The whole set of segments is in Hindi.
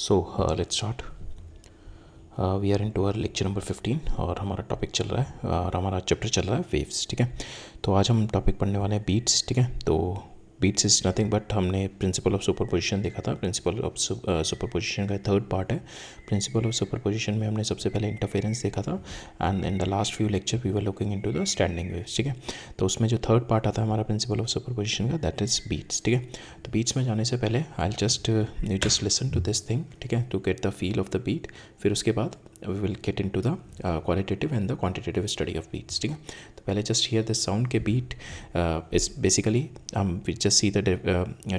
Let's start. We are in to our lecture number 15 और हमारा टॉपिक चल रहा है और हमारा चैप्टर चल रहा है वेव्स. ठीक है, तो आज हम टॉपिक पढ़ने वाले हैं बीट्स. ठीक है, तो बीट्स इज़ नथिंग बट हमने प्रिंसिपल ऑफ सुपरपोजिशन देखा था. प्रिंसिपल ऑफ सुपरपोजिशन का थर्ड पार्ट है. प्रिंसिपल ऑफ सुपरपोजिशन में हमने सबसे पहले इंटरफेरेंस देखा था and in the last few lecture we were looking into the standing waves. ठीक है, तो उसमें जो थर्ड पार्ट आता है हमारा प्रिंसिपल ऑफ सुपरपोजिशन का, दैट इज़ बीट्स. ठीक है, तो बीट्स में जाने से पहले I you just listen to this thing. ठीक है, to get the feel of the beat. फिर उसके बाद we will get into the qualitative and the quantitative study of beats. ठीक है, तो पहले just hear the sound के beat is basically we just see the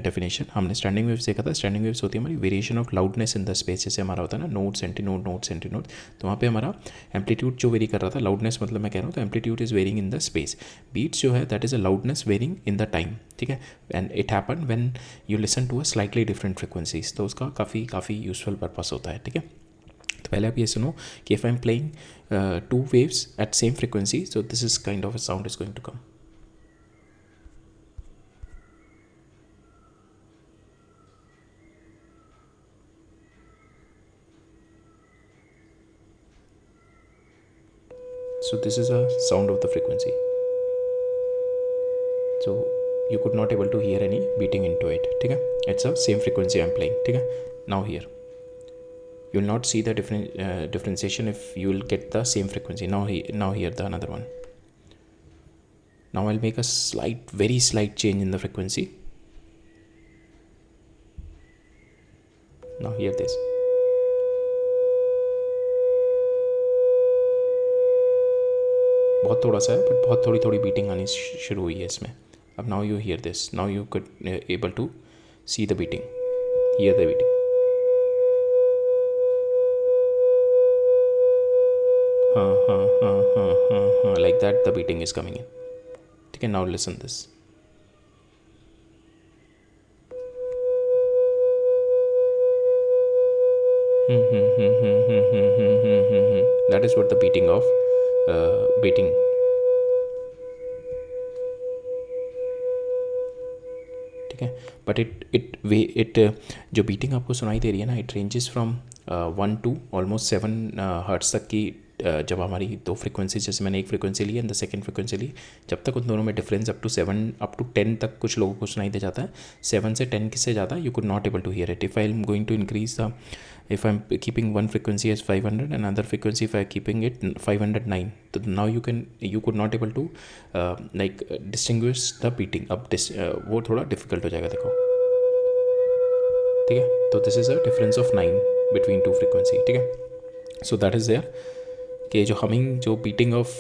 definition. हमने standing waves देखा था. standing waves होती है हमारी variation of loudness in the space. जैसे हमारा होता है ना नोट सेंटीनोड नोट सेंटीनोड, तो वहाँ पे हमारा एम्पलीट्यूड जो वेरी कर रहा था, loudness मतलब मैं कह रहा हूँ, तो amplitude is varying in the space. Beats जो है that is a loudness varying in the time. ठीक है, and it happen when you listen to a slightly different frequencies. तो उसका काफ़ी यूजफुल पर्पस होता है. ठीक है, तो पहले आप ये सुनो कि if I am playing two waves at same frequency, so this is kind of a sound is going to come. So this is a sound of the frequency. So you could not able to hear any beating into it. ठीक है, it's a same frequency I'm playing. ठीक है, now here you will not see the differentiation if you will get the same frequency. Now here the another one. Now I'll make a very slight change in the frequency. Now hear this. बहुत थोड़ा सा है बट बहुत थोड़ी बीटिंग आनी शुरू हुई है इसमें. अब now you hear this. Now you could able to see the beating, hear the beating. हाँ, like that the beating is coming in. ठीक है, now listen this. That is what the beating of beating. ठीक है, बट इट जो बीटिंग आपको सुनाई दे रही है ना, it ranges from 1 to almost 7 hertz तक की. जब हमारी दो फ्रिक्वेंसी, जैसे मैंने एक फ्रिक्वेंसी ली एंड द सेकंड फ्रिक्वेंसी ली, जब तक उन दोनों में डिफरेंस अप टू 10 तक कुछ लोगों को सुनाई दे जाता है. 7 से 10 से ज़्यादा you could not able to hear it. If I am going to increase the, if I'm keeping one frequency as 500 and another frequency if I'm keeping it 509, so now you could not able to distinguish the beating. अब वो थोड़ा difficult हो जाएगा. देखो, ठीक है, तो this is a difference of 9 between two frequency. ठीक है, so that is there कि जो हमिंग, जो बीटिंग ऑफ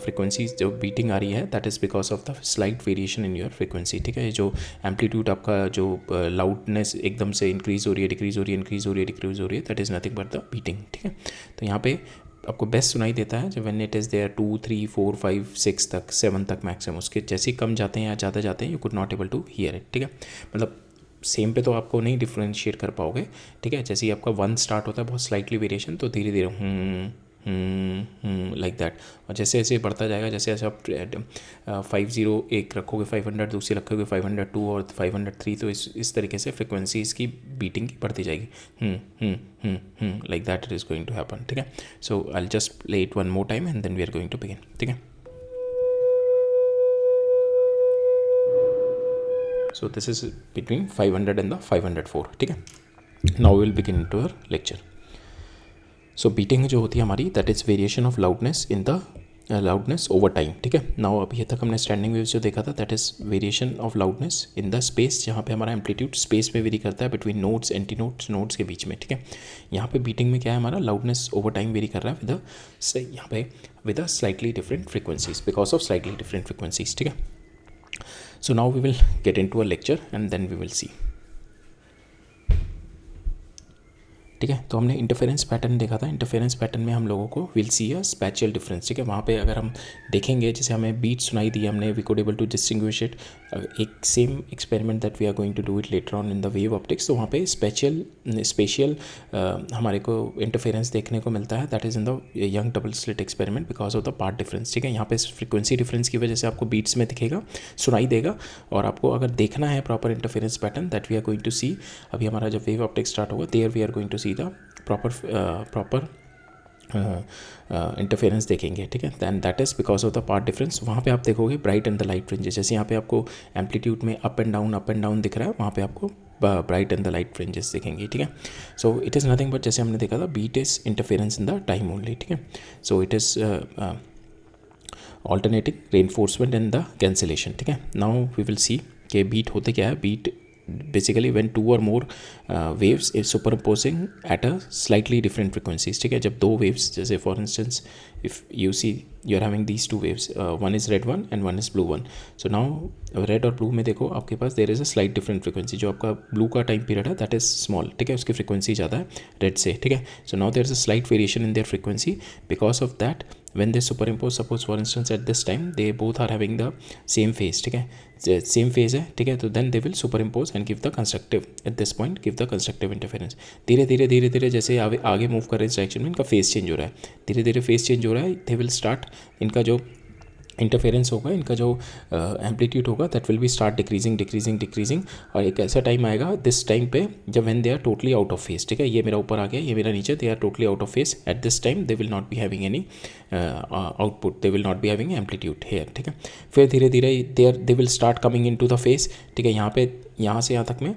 फ्रिक्वेंसीज, जो बीटिंग आ रही है, that is because of the slight variation in your frequency. ठीक है, जो एम्पलीट्यूड आपका, जो लाउडनेस एकदम से इंक्रीज़ हो रही है, डिक्रीज़ हो रही है, इंक्रीज़ हो रही है, डिक्रीज़ हो रही है, that is nothing but the beating. ठीक है, तो यहाँ पे आपको बेस्ट सुनाई देता है जब व्हेन इट इज़ देयर 2, 3, 4, 5, 6 तक, 7 तक मैक्सिमम. उसके जैसे ही कम जाते हैं या ज़्यादा जाते हैं, you could not able to hear it. ठीक है, मतलब सेम पे तो आपको नहीं डिफ्रेंशिएट कर पाओगे. ठीक है, जैसे ही आपका 1 स्टार्ट होता है, बहुत स्लाइटली वेरिएशन, तो धीरे धीरे लाइक दैट. और जैसे जैसे बढ़ता जाएगा, जैसे जैसे आप 50 एक रखोगे, 500 दूसरी रखोगे, 502 और 503, तो इस तरीके से फ्रिक्वेंसीज की बीटिंग की बढ़ती जाएगी. Like that it is going to happen. ठीक है, so I will just play it one more time and then we are going to begin. ठीक है, so this is between 500 and the 504. ठीक है, now will begin to our lecture. So beating जो होती है हमारी, that is variation of loudness in the loudness over time. ठीक है, नाउ अभी तक हमने स्टैंडिंग वेव्स जो देखा था, that is variation of loudness in the space, जहाँ पे हमारा एम्पलीट्यूड स्पेस में वेरी करता है बिटवीन नोट्स, एंटी नोट्स के बीच में. ठीक है, यहाँ पे बीटिंग में क्या है, हमारा लाउडनेस ओवर टाइम वेरी कर रहा है यहाँ पे with a slightly different frequencies, because of slightly different frequencies. ठीक है, so now we will get in to a lecture and then we will see. ठीक है। तो हमने इंटरफेरेंस पैटर्न देखा था, इंटरफेरेंस पैटर्न में हम लोगों को विल सी अ स्पैशियल डिफरेंस, ठीक है। वहाँ पे अगर हम देखेंगे, जैसे हमें बीट सुनाई दी, हमने we could able to distinguish it, एक same experiment that we are going to do it later on in the wave optics, तो वहाँ पे स्पेशियल हमारे को इंटरफेरेंस देखने को मिलता है, that is in the young double slit experiment because of the path difference, ठीक है। यहाँ पे फ्रीक्वेंसी डिफरेंस की वजह से आपको बीट्स में दिखेगा, सुनाई देगा, और आपको अगर देखना है proper interference pattern that we are going to see, अभी हमारा जब वेव ऑप्टिक्स स्टार्ट होगा there we are going to see the proper interference देखेंगे, ठीक है। Then that is because of the path difference. वहाँ पे आप देखोगे bright and the light fringes, जैसे यहाँ पे आपको एम्पलीट्यूड में अप एंड डाउन दिख रहा है, वहाँ पे आपको bright and the light fringes दिखेंगे, ठीक है। So it is nothing but जैसे हमने देखा था beat is interference in the time only, ठीक है। So it is alternating reinforcement and the cancellation, ठीक है। नाउ वी विल सी कि बीट होते क्या है। बीट बेसिकली व्हेन टू और more waves is superimposing at a slightly different frequencies, ठीक है। जब दो वेव्स, जैसे for instance if you see you are having these two waves, one is red one and one is blue one, so now red और ब्लू में देखो आपके पास there is a slight different frequency, जो आपका ब्लू का टाइम पीरियड है दैट इज़ स्मॉल, ठीक है, उसकी फ्रिक्वेंसी ज़्यादा है रेड से, ठीक है। So now there is a slight variation in their frequency, because of that when they superimpose, suppose for instance at this time they both are having the same phase, ठीक है, सेम फेज है, ठीक है, तो then they will super impose and give the constructive, at this point give the constructive interference. धीरे धीरे जैसे आगे मूव कर रहे हैं इस डायरेक्शन में, इनका फेस चेंज हो रहा है, धीरे धीरे फेस चेंज हो रहा है, दे विल स्टार्ट, इनका जो इंटरफेरेंस होगा, इनका जो एम्पलीट्यूड होगा that will be start decreasing, और एक ऐसा टाइम आएगा दिस टाइम पे जब when they are totally out of phase, ठीक है, ये मेरा ऊपर आ गया, ये मेरा नीचे, they are totally out of phase, at this time they will not be having any output, they will not be having amplitude here, ठीक है। फिर धीरे धीरे they will start coming in to the phase, ठीक है। यहाँ से यहाँ तक में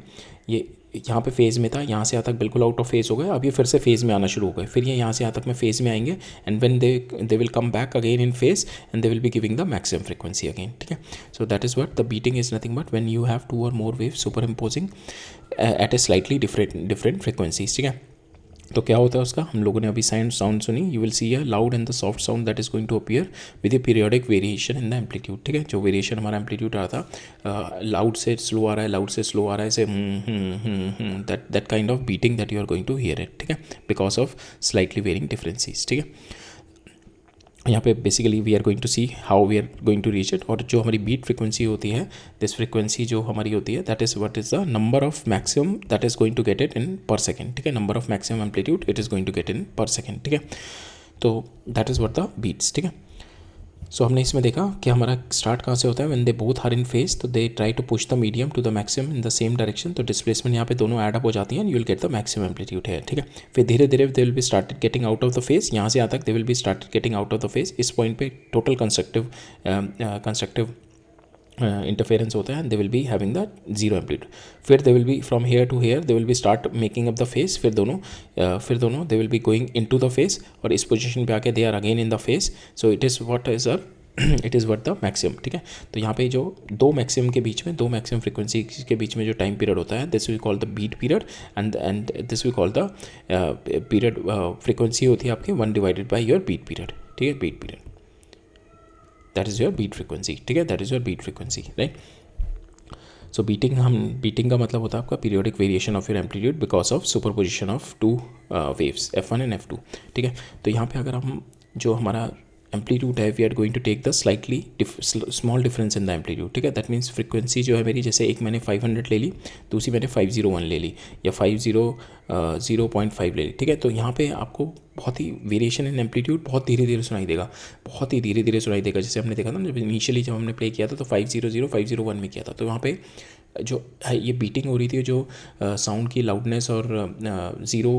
ये यहाँ पे फेज़ में था, यहाँ से यहाँ तक बिल्कुल आउट ऑफ फेज़ हो गए, अब ये फिर से फेज़ में आना शुरू हो गए, फिर ये यहाँ से यहाँ तक में फेज़ में आएंगे, and when they will come back again in phase and they will be giving the maximum frequency again, ठीक है। So that is what the beating is nothing but when you have two और more wave super imposing at a slightly different frequencies, ठीक है। तो क्या होता है उसका, हम लोगों ने अभी साउंड सुनी, you will see a loud and the soft sound that is going to appear with a periodic variation in the amplitude, ठीक है। जो वेरिएशन हमारा एम्पलीट्यूड आ रहा था, लाउड से स्लो आ रहा है, लाउड से स्लो आ रहा है, ऐसे that kind of beating that you are going to hear it, ठीक है, because of slightly varying differences, ठीक है। यहाँ पे basically we are going to see how we are going to reach it, और जो हमारी बीट फ्रिक्वेंसी होती है, दिस फ्रिक्वेंसी जो हमारी होती है that is what is the number of maximum that is going to get it in per second, ठीक है, number of maximum amplitude it is going to get in per second, ठीक है। तो that is what the beats, ठीक है। सो हमने इसमें देखा कि हमारा स्टार्ट कहाँ से होता है, when they both are in phase, तो they try to push the medium to the maximum in the same direction, तो डिस्प्लेसमेंट यहाँ पे दोनों ऐड अप हो जाती हैं, you will get the maximum amplitude है, ठीक है। फिर धीरे धीरे they will be started getting out of the phase, यहाँ से यहाँ तक they will be started getting out of the phase, इस पॉइंट पे टोटल कंस्ट्रक्टिव इंटरफेरेंस होता है, they will be having the zero amplitude. फिर they will be from here to here they will be start making up the phase, फिर दोनों they will be going in to the phase, और इस पोजिशन पे आके they are again in the phase, so it is what is it is what the maximum, ठीक है। तो यहाँ पे जो दो मैक्सिमम फ्रिक्वेंसी के बीच में जो टाइम पीरियड होता है this we call the beat period, and this we call the period frequency होती है आपकी 1 divided by your beat period, ठीक है, beat period, that is your beat frequency, ठीक है, that is your beat frequency, right. So beating का मतलब होता है आपका periodic variation of your amplitude because of superposition of two waves F1 and F2, ठीक है। तो यहाँ पे अगर हम जो हमारा एम्पलीट्यूड है we are going to take the slightly small difference in the amplitude, ठीक है। दैट मीन्स फ्रिक्वेंसी जो है मेरी, जैसे एक मैंने 500 ले ली, दूसरी मैंने 501 ले ली, या 500.5 ले ली, ठीक है। तो यहाँ पे आपको बहुत ही वेरिएशन इन एम्पलीट्यूड बहुत धीरे धीरे सुनाई देगा, बहुत ही धीरे धीरे सुनाई देगा। जैसे हमने देखा था ना, जब इनिशियली जब हमने प्ले किया था तो 500 501 में किया था, तो वहाँ पे जो है ये बीटिंग हो रही थी, जो साउंड की लाउडनेस और ज़ीरो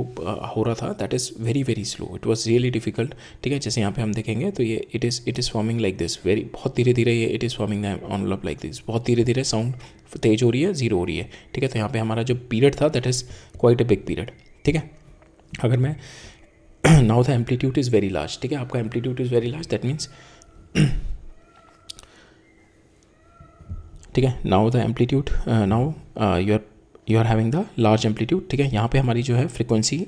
हो रहा था, that is very very slow, it was really difficult, ठीक है। जैसे यहाँ पे हम देखेंगे तो ये it is forming like this, very बहुत धीरे धीरे ये it is forming the envelope like this, बहुत धीरे धीरे साउंड तेज हो रही है, ज़ीरो हो रही है, ठीक है। तो यहाँ पे हमारा जो पीरियड था that is quite a big period, ठीक है। अगर मैं now the amplitude is very large, ठीक है, आपका amplitude is very large, that means ठीक है, now the amplitude now you are having the large amplitude, ठीक है। यहाँ पे हमारी जो है फ्रिक्वेंसी,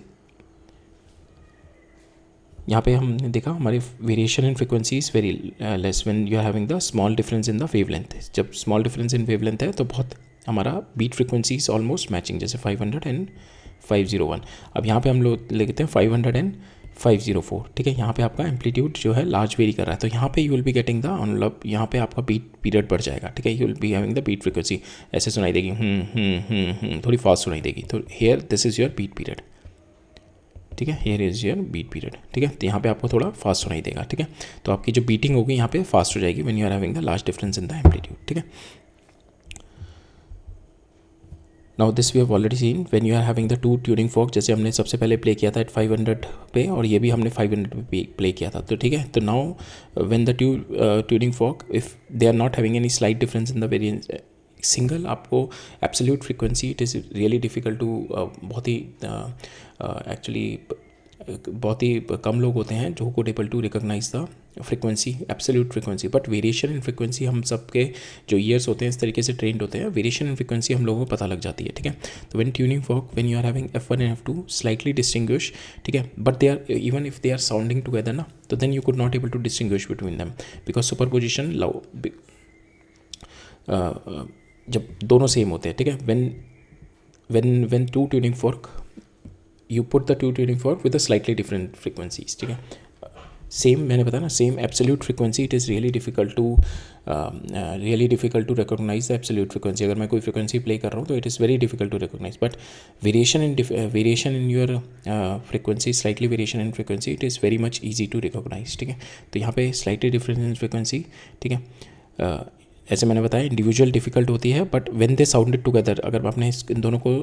यहाँ पे हमने देखा हमारी variation in frequency is very less when you are having the small difference in the wavelength. जब स्मॉल डिफरेंस इन वेवलेंथ है तो बहुत हमारा beat frequency is almost matching, जैसे 500 एंड 501। अब यहाँ पे हम लोग लिखते हैं 500 एंड 504, ठीक है। यहाँ पे आपका एम्पलीट्यूड जो है लार्ज वेरी कर रहा है, तो यहाँ पे you will be getting the, मतलब यहाँ पे आपका बीट पीरियड बढ़ जाएगा, ठीक है। You will be having the beat frequency, ऐसे सुनाई देगी, थोड़ी फास्ट सुनाई देगी। तो here this is your beat period, ठीक है। Here is your beat period, ठीक है। तो यहाँ पे आपको थोड़ा फास्ट सुनाई देगा, ठीक है। तो आपकी जो बीटिंग होगी यहाँ पे फास्ट हो जाएगी when you are having the large difference in the amplitude, ठीक है। Now this we have already seen when you are having the two tuning fork, जैसे हमने सबसे पहले प्ले किया था एट 500 पे, और ये भी हमने 500 पे प्ले किया था, तो ठीक है। तो now when the tuning fork if they are not having any slight difference in the variance single, आपको absolute frequency it is really difficult to, बहुत ही एक्चुअली बहुत ही कम लोग होते हैं जो could able to recognise the frequency, absolute frequency. But variation in frequency हम सबके जो ईयर्स होते हैं इस तरीके से ट्रेंड होते हैं, वेरिएशन इन फ्रीक्वेंसी हम लोगों को पता लग जाती है, ठीक है। तो when tuning fork, when you are having F1 and F2 slightly distinguish, ठीक है, but they are even if they are sounding together ना, तो then you could not able to distinguish between them because superposition law, जब दोनों सेम होते हैं, ठीक है। When two tuning fork, you put the two tuning fork with a slightly different frequencies, ठीक है। सेम मैंने बताया ना, same absolute frequency, it is really difficult to recognise the absolute frequency. अगर मैं कोई फ्रीक्वेंसी प्ले कर रहा हूँ तो it is very difficult to recognise, but variation in your frequency, slightly variation in frequency, it is very much easy to recognise, ठीक है। तो यहाँ पे स्लाइटली डिफरेंस इन फ्रीक्वेंसी, ठीक है। ऐसे मैंने बताया इंडिविजुअल डिफ़िकल्ट होती है, but when they sounded together, अगर आपने इन दोनों को,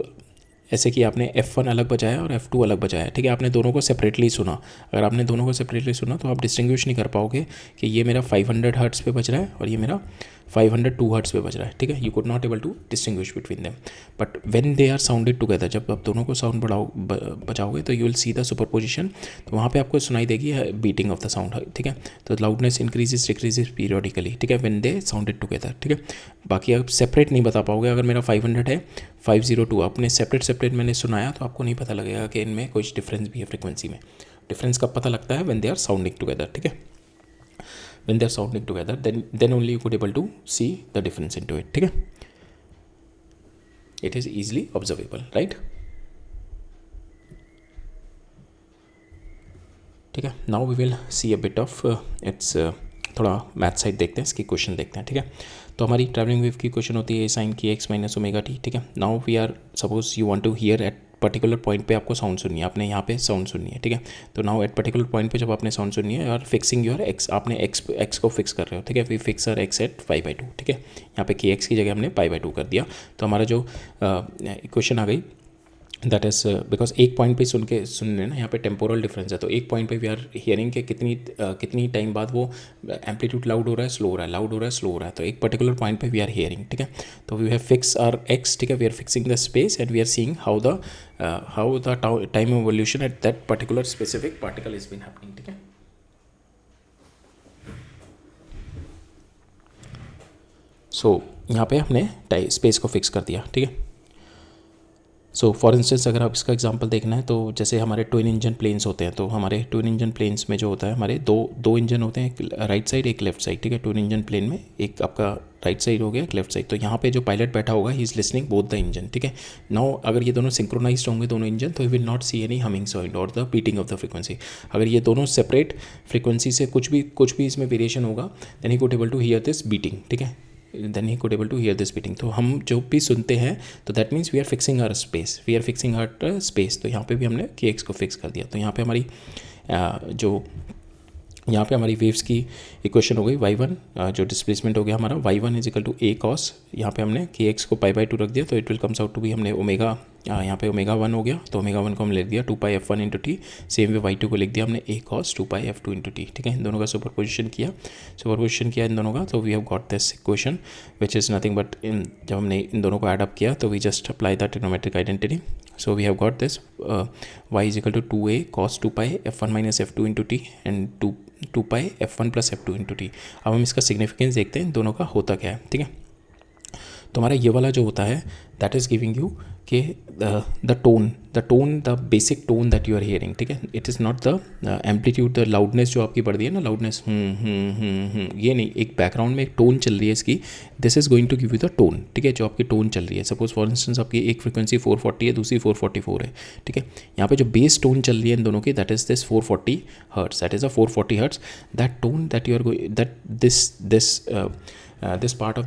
ऐसे कि आपने F1 अलग बजाया और F2 अलग बजाया, ठीक है, आपने दोनों को सेपरेटली सुना, अगर आपने दोनों को सेपरेटली सुना तो आप डिस्टिंग्विश नहीं कर पाओगे कि ये मेरा 500 हर्ट्स पे बज रहा है और ये मेरा 502 हर्ट्स पे बज रहा है, ठीक है। You could not able to distinguish between them, but when they are sounded together, जब आप दोनों को साउंड बजाओगे तो you will see the superposition, तो वहाँ पे आपको सुनाई देगी बीटिंग ऑफ द साउंड, ठीक है। तो लाउडनेस इंक्रीजेस डिक्रीजेस पीरियडिकली, ठीक है, व्हेन दे साउंडेड टुगेदर, ठीक है। बाकी आप सेपरेट नहीं बता पाओगे, अगर मेरा 500 है 502 आपने सेपरेट मैंने सुनाया तो आपको नहीं पता लगेगा कि इनमें कुछ डिफरेंस भी है फ्रीक्वेंसी में। डिफरेंस कब पता लगता है? When they are sounding together, ठीक है। when they are sounding together, then only you could able to see the difference into it, ठीक है। it is easily observable, right? ठीक है। now we will see a bit of its थोड़ा मैथ साइड देखते हैं, इसकी क्वेश्चन देखते हैं, ठीक है। तो हमारी ट्रैवलिंग वेव की क्वेश्चन होती है साइन की x माइनस ओमेगा टी, ठीक है। Now we are suppose you want to hear at particular point पे आपको साउंड सुननी है, आपने यहाँ पे साउंड सुननी है, ठीक है। तो नाउ एट पर्टिकुलर पॉइंट पे जब आपने साउंड सुननी है और फिक्सिंग योर एक्स, आपने एक्स को फिक्स कर रहे हो, ठीक है। We fix our x at 5/2, ठीक है। यहाँ पे के एक्स की जगह हमने 5/2 कर दिया, तो हमारा जो इक्वेशन आ गई दैट इज़ बिकॉज एक पॉइंट पे सुनने ना, यहाँ पे टेम्पोरल डिफरेंस है, तो एक पॉइंट पे वी आर हियरिंग के कितनी टाइम बाद वो एम्पलीट्यूड लाउड हो रहा है, स्लो हो रहा है, लाउड हो रहा है, स्लो हो रहा है, तो एक पर्टिकुलर पॉइंट पे वी आर हियरिंग, ठीक है। तो we have fix our x, ठीक है, we are fixing the space and we are seeing how the time evolution at that particular specific particle is been happening, ठीक है। सो यहाँ पे हमने स्पेस को फिक्स कर दिया, ठीक है। सो फॉर इंस्टेंस अगर आप इसका एग्जांपल देखना है तो जैसे हमारे ट्विन इंजन प्लेन्स होते हैं, तो हमारे ट्विन इंजन प्लेन्स में जो होता है हमारे दो इंजन होते हैं, एक राइट साइड एक लेफ्ट साइड, ठीक है। ट्विन इंजन प्लेन में एक आपका राइट साइड हो गया, एक लेफ्ट साइड, तो यहाँ पे जो पायलट बैठा होगा he is listening both the engine, ठीक है। नाउ अगर ये दोनों सिंक्रोनाइज्ड होंगे दोनों इंजन, तो he will not see any humming sound और the beating of the frequency. अगर ये दोनों सेपरेट फ्रीक्वेंसी से कुछ भी इसमें वेरिएशन होगा, then he could able to hear this beating, ठीक है, then he could able to hear this beating। तो हम जो भी सुनते हैं तो that means we are fixing our space, तो यहाँ पे भी हमने के एक्स को फिक्स कर दिया। तो यहाँ पे हमारी यहाँ पे हमारी वेव्स की इक्वेशन हो गई y1, जो डिस्प्लेसमेंट हो गया हमारा y1 is equal to a cos, यहाँ पे हमने के एक्स को π/2 रख दिया, तो it will comes out to भी हमने ओमेगा, यहाँ पे ओमेगा 1 हो गया, तो ओमेगा 1 को हम लिख दिया 2π f1 into T, same way y2 को लिख दिया हमने a cos 2π f2 into T, ठीक है। इन दोनों का सुपरपोजिशन किया इन दोनों का, तो we have got this equation which is nothing but जब हमने इन दोनों को एड अप किया तो we just apply the trigonometric identity. So we have got this y is equal to 2a cos 2π f1 minus f2 into t and 2π f1 plus f2 into t। अब हम इसका सिग्निफिकेंस देखते हैं इन दोनों का होता क्या है, ठीक है। तो हमारा ये वाला जो होता है दैट इज़ गिविंग यू कि the tone the basic tone that you are hearing, ठीक है. It is not the amplitude, the loudness जो आपकी बढ़ रही है ना, लाउडनेस ये नहीं, एक बैकग्राउंड में एक टोन चल रही है इसकी. This is going to give you the tone, ठीक है, जो आपकी टोन चल रही है. सपोज फॉर इंस्टेंस आपकी एक फ्रिक्वेंसी 440 है, दूसरी 444 है, ठीक है. यहाँ पे जो बेस टोन चल रही है इन दोनों की, that is this 440 hertz, that is a 440 hertz. That tone that you are going, that this part of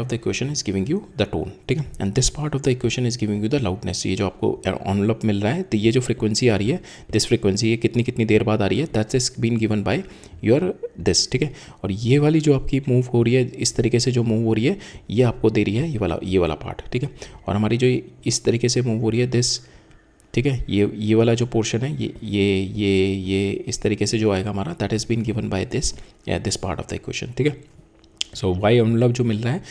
the equation is giving you the tone, ठीक है. and this part of the equation is giving you the loudness. ये जो आपको envelope मिल रहा है, तो ये जो frequency आ रही है, this frequency ये कितनी देर बाद आ रही है, that is being given by your this, ठीक है. और ये वाली जो आपकी मूव हो रही है, इस तरीके से जो मूव हो रही है, ये आपको दे रही है ये वाला पार्ट, ठीक है. और हमारी जो इस तरीके से मूव हो रही है दिस, ठीक है, ये वाला जो पोर्शन है, ये इस तरीके से जो आएगा हमारा, that is been given by this part of the equation, ठीक है. सो वाई एनवलप जो मिल रहा है,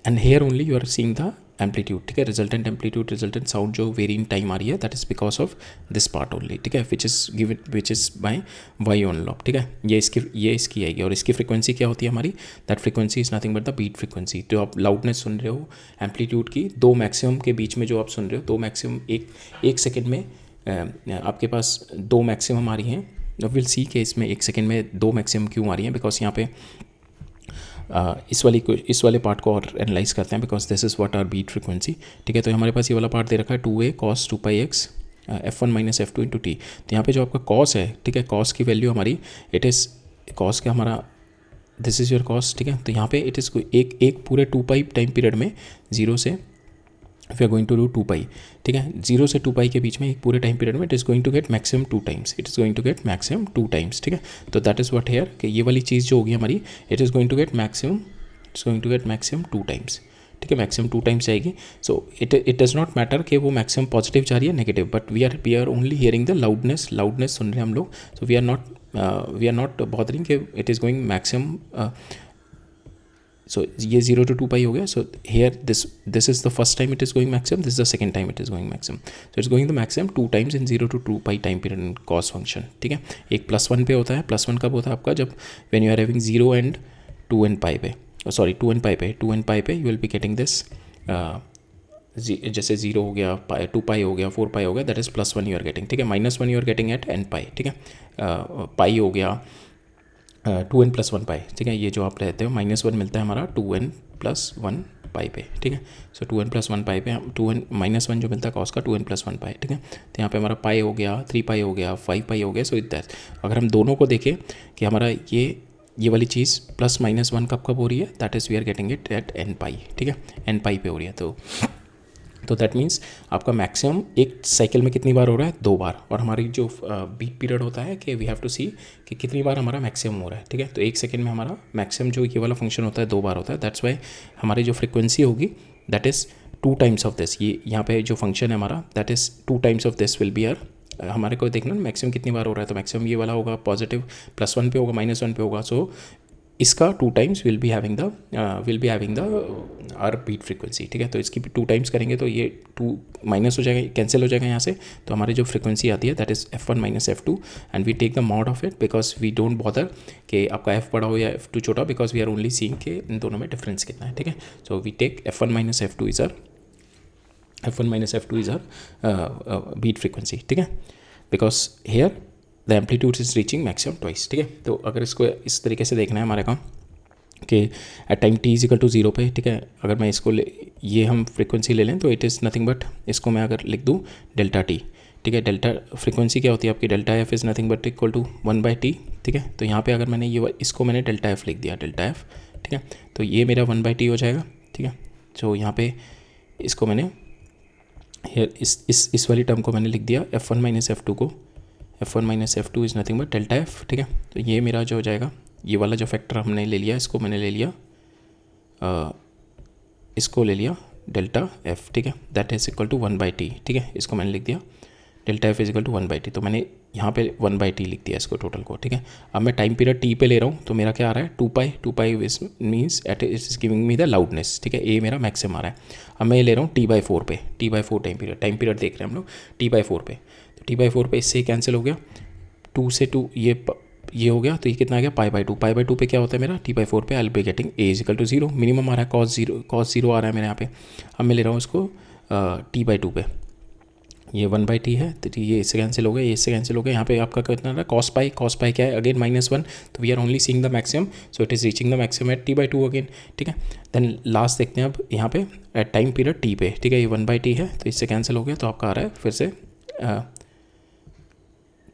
and here only you are seeing the amplitude, ठीक है, रिजल्टेंट एम्पलीट्यूड, रिजल्टेंट साउंड जो वेरी इन टाइम आ रही है, that is because of this part only, ठीक है, which is by y envelope, ठीक है. ये इसकी आएगी. और इसकी फ्रिक्वेंसी क्या होती है हमारी, that frequency is nothing but the beat frequency. तो आप लाउडनेस सुन रहे हो एम्पलीट्यूड की, दो मैक्सिमम के बीच में जो आप सुन रहे हो, दो मैक्सिमम एक सेकेंड में आपके पास दो मैक्सिमम आ रही हैं. विल सी कि इसमें एक सेकेंड में दो मैक्सिमम क्यों आ रही हैं, बिकॉज यहाँ पे इस वाले पार्ट को और एनालाइज करते हैं, because this is what our beat frequency, ठीक है. तो हमारे पास ये वाला पार्ट दे रखा है 2a cos 2πx f1 minus f2 into T. तो यहाँ पे जो आपका कॉस है, ठीक है, कॉस की वैल्यू हमारी, इट इज़ कॉस का हमारा, दिस इज़ योर कॉस, ठीक है. तो यहाँ पे इट इज़ एक पूरे 2π टाइम पीरियड में, जीरो से we are going to do 2π, ठीक है, 0 से 2π के बीच में एक पूरे टाइम पीरियड में it is going to get maximum 2 times, it is going to get maximum 2 times, ठीक है. तो दैट इज़ व्हाट हेयर, कि ये वाली चीज़ जो होगी हमारी, it is going to get maximum 2 times, ठीक है, मैक्सिमम 2 टाइम्स जाएगी. So it does not matter कि वो मैक्सिमम पॉजिटिव जा रही है negative, but we are only hearing the loudness सुन रहे हैं हम लोग. So we are not bothering कि it is going maximum. So ये 0 to 2π हो गया. So here this is the first time it is going maximum, this is the second time it is going maximum. So it's going the maximum 2 times in 0 to 2π time period in cos function, ठीक है. एक +1 पे होता है. +1 कब होता है आपका, जब when you are having 0 and 2 and π पे, सॉरी 2 and π पे you will be getting this, जैसे 0 हो गया, 2π हो गया, 4π हो गया, that is +1 you are getting, ठीक है. -1 you are getting eight nπ, ठीक है. पाई हो गया 2n + 1π, ठीक है. ये जो आप रहते हो -1 मिलता है हमारा 2n + 1π पे, ठीक है. सो 2n + 1π पे हम 2n -1 जो मिलता है कॉस का 2n + 1π, ठीक है. तो यहाँ पे हमारा पाई हो गया, 3π हो गया, 5π हो गया. सो इट दैट, अगर हम दोनों को देखें कि हमारा ये वाली चीज़ +-1 कब हो रही है, that is we are getting it at nπ, ठीक है, nπ पे हो रही है. तो दैट मीन्स आपका मैक्सिमम एक साइकिल में कितनी बार हो रहा है, 2 बार. और हमारी जो बीट पीरियड होता है कि वी हैव टू सी कि कितनी बार हमारा मैक्सिमम हो रहा है, ठीक है. तो एक सेकेंड में हमारा मैक्सिमम जो ये वाला फंक्शन होता है 2 बार होता है. दैट्स वाई हमारी जो फ्रिक्वेंसी होगी that is 2 times of this. ये यहाँ पे जो फंक्शन है हमारा, that is 2 times of this will be our. हमारे को देखना मैक्सिमम कितनी बार हो रहा है, तो मैक्सिमम ये वाला होगा पॉजिटिव, +1 पे होगा, -1 पे होगा. सो इसका 2 times will be having the our beat frequency, ठीक है. तो इसकी 2 टाइम्स करेंगे तो ये 2 माइनस हो जाएगा, कैंसिल हो जाएगा यहाँ से. तो हमारी जो फ्रिक्वेंसी आती है that is f1 - f2 and we take the mod of it, because we don't bother कि आपका f बड़ा हो या f2 छोटा, because we are only seeing के इन दोनों में डिफरेंस कितना है, ठीक है. So we take f1 - f2 is our beat frequency, ठीक है. Because here the amplitude is reaching maximum twice, ठीक है. तो अगर इसको इस तरीके से देखना है हमारे काम कि एट टाइम t = 0 पे, ठीक है, अगर मैं इसको ये हम फ्रिक्वेंसी ले लें तो इट इज़ नथिंग बट, इसको मैं अगर लिख दूँ ΔT, ठीक है. डेल्टा फ्रिक्वेंसी क्या होती है आपकी, ΔF is nothing but equal to 1/t, ठीक है. तो यहाँ पे अगर मैंने इसको मैंने ΔF लिख दिया, ΔF, ठीक है. तो ये मेरा 1/t हो जाएगा, ठीक है. तो यहाँ पे इसको मैंने इस वाली टर्म को मैंने लिख दिया f1 - f2 को, f1 - f2 is nothing but ΔF, ठीक है. तो ये मेरा जो हो जाएगा, ये वाला जो फैक्टर हमने ले लिया, इसको मैंने ले लिया, इसको ले लिया ΔF, ठीक है. That is equal to 1/t, ठीक है. इसको मैंने लिख दिया ΔF is equal to 1/t. तो मैंने यहाँ पे 1/t लिख दिया इसको टोटल को, ठीक है. अब मैं टाइम पीरियड t पे ले रहा हूँ, तो मेरा क्या आ रहा है 2π means at it is giving me the loudness, ठीक है. ए मेरा मैक्सिमम आ रहा है. अब मैं ये ले रहा हूँ t/4 पे, t/4 टाइम पीरियड देख रहे हैं हम लोग t/4 पे. तो t/4 पे इससे कैंसिल हो गया, 2 से 2 ये ये हो गया, तो ये कितना आ गया पाई बाई टू पे क्या होता है मेरा T/4 पे I be getting A is equal to 0, minimum आ रहा है कॉस जीरो आ रहा है मेरे यहाँ पे। अब मैं ले रहा हूँ उसको T/2 पे, ये 1/t है, तो ये इससे कैंसिल हो गया, ये इससे कैंसिल हो गया। यहाँ पे आपका कितना रहा कॉस पाई क्या है अगेन -1, तो we are only seeing the maximum, so it is reaching the maximum at T/2 again, ठीक है। देन लास्ट देखते हैं अब यहाँ पे एट टाइम पीरियड T पे, ठीक है, ये 1/t है, तो इससे कैंसिल हो गया, तो आपका आ रहा है फिर से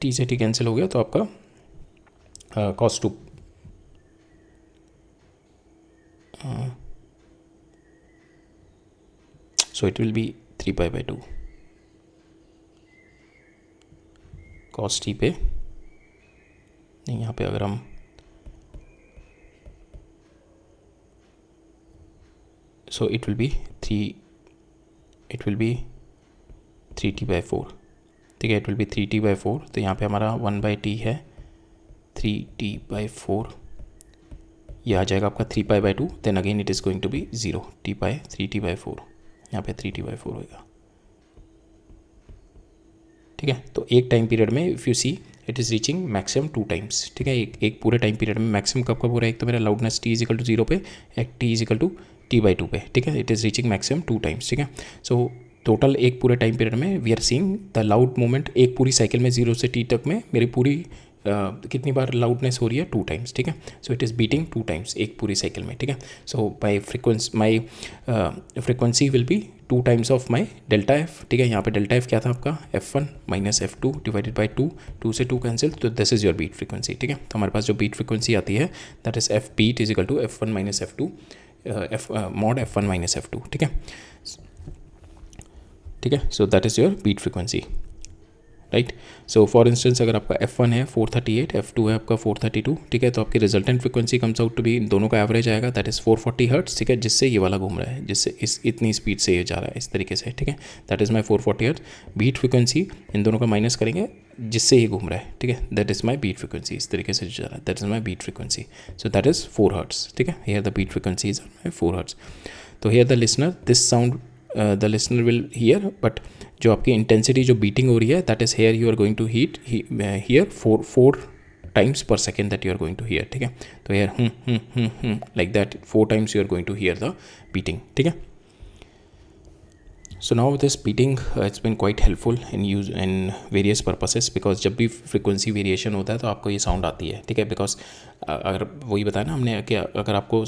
T से T कैंसिल हो गया, तो आपका cos 2 so it will be 3π/2 cos t पे, नहीं यहाँ पे अगर हम सो इट विल बी 3t/4, ठीक है, इट विल बी 3t/4, तो यहाँ पे हमारा 1/t है, 3t/4 ये आ जाएगा आपका 3π/2, then again it is going to be 0 3t/4, यहाँ पे 3t/4 होएगा, ठीक है। तो एक टाइम पीरियड में if you see it is reaching maximum 2 times, ठीक है, एक पूरे टाइम पीरियड में मैक्सिमम कब हो रहा है, एक तो मेरा loudness T is equal to 0 पे, एक T is equal to T/2 पे, ठीक है, it is reaching maximum 2 times, ठीक है। सो टोटल एक पूरे टाइम पीरियड में we are seeing the loud moment, एक पूरी साइकिल में 0 से T तक में मेरी पूरी कितनी बार लाउडनेस हो रही है 2 टाइम्स, ठीक है। So it is beating 2 times एक पूरी साइकिल में, ठीक है। So my frequency will be 2 times of my delta F, ठीक है। यहाँ पे डेल्टा एफ क्या था आपका F1 - F2 डिवाइडेड बाई 2 से 2 कैंसिल, तो this is your beat frequency, ठीक है। तो हमारे पास जो बीट फ्रिक्वेंसी आती है that is f beat is equal to F1 - F2 mod F1 - F2, ठीक है, ठीक है। So that is your beat frequency, right. So for instance अगर आपका F1 है 438, F2 है आपका 432, ठीक है, तो आपकी resultant frequency comes out to be, इन दोनों का एवरेज आएगा दैट इज़ 440 हर्ट्स, ठीक है, जिससे ये वाला घूम रहा है, जिससे इतनी स्पीड से ये जा रहा है इस तरीके से, ठीक है, that is my 440 hertz. Beat frequency इन दोनों का माइनस करेंगे जिससे ये घूम रहा है, ठीक है, that is my beat frequency, इस तरीके से जा रहा है, that is my beat frequency, so that is 4 hertz, ठीक है। Here the beat frequency is my 4 hertz. तो here the listener this sound the listener will hear, but जो आपकी इंटेंसिटी जो बीटिंग हो रही है that is here you are going to hear 4 times per second that you are going to hear, ठीक है। तो here like that 4 times you are going to hear the beating, ठीक है। So now this beating it's been quite helpful in various purposes, because जब भी फ्रिक्वेंसी वेरिएशन होता है तो आपको ये साउंड आती है, ठीक है, बिकॉज अगर वही बताया ना हमने कि अगर आपको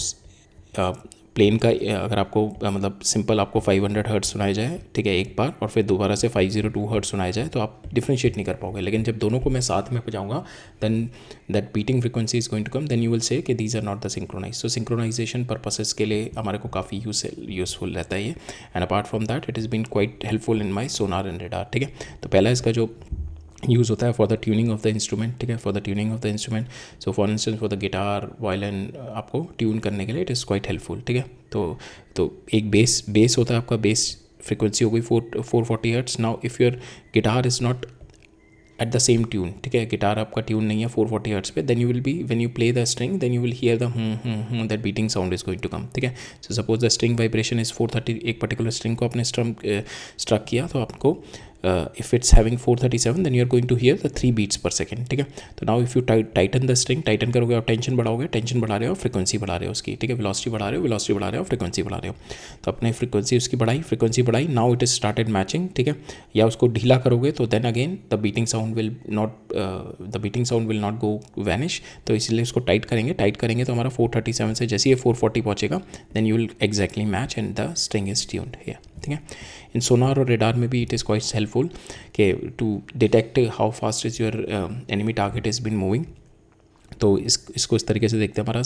प्लेन का अगर आपको मतलब सिंपल आपको 500 हर्ट्ज सुनाया जाए, ठीक है, एक बार, और फिर दोबारा से 502 हर्ट्ज सुनाया जाए तो आप डिफ्रेंशिएट नहीं कर पाओगे, लेकिन जब दोनों को मैं साथ में बजाऊंगा then that beating frequency is going to come, then you will say कि these are not the synchronize. So synchronization purposes के लिए हमारे को काफ़ी यूजफुल रहता है ये, and apart from that it is been quite helpful in my sonar and radar, ठीक है। तो पहला इसका जो यूज़ होता है for the tuning of the instrument, ठीक है, for the tuning of the instrument, so for instance for the guitar violin आपको ट्यून करने के लिए इट इज़ क्वाइट हेल्पफुल, ठीक है। तो एक बेस होता है आपका, बेस फ्रिक्वेंसी हो गई 440 hertz. Now if your guitar is not at the same tune, ठीक है, गिटार आपका ट्यून नहीं है 440 हर्ट्ज पे, then you will be when you play the string then you will hear the that beating sound is going to come, ठीक है। So suppose the string vibration is 430, एक पर्टिकुलर स्ट्रिंग को आपने स्ट्रक किया तो आपको if it's having 437 then you are going to hear the 3 beats per second, ठीक है। तो now if you tighten the string, Titan करोगे और टेंशन बढ़ाओगे, टेंशन बढ़ा रहे हो फ्रिक्वेंसी बढ़ा रहे हो उसकी, ठीक है, वेलोसिटी बढ़ा रहे हो, वेलोसिटी बढ़ा रहे हो, फ्रिक्वेंसी बढ़ा रहे हो, तो अपने फ्रिक्वेंसी उसकी फ्रिक्वेंसी बढ़ाई, now it is started matching, ठीक है। या उसको ढीला करोगे तो then again the beating sound will not go vanish, तो इसलिए उसको टाइट करेंगे तो हमारा 437 से जैसे ये 440 पहुँचेगा then you will exactly match and the string is tuned here, ठीक है। इन सोनार और रेडार में भी इट इज़ क्वाइट हेल्पफुल कि to detect how fast is your enemy target is been moving. तो इसको इस तरीके से देखते हैं, हमारा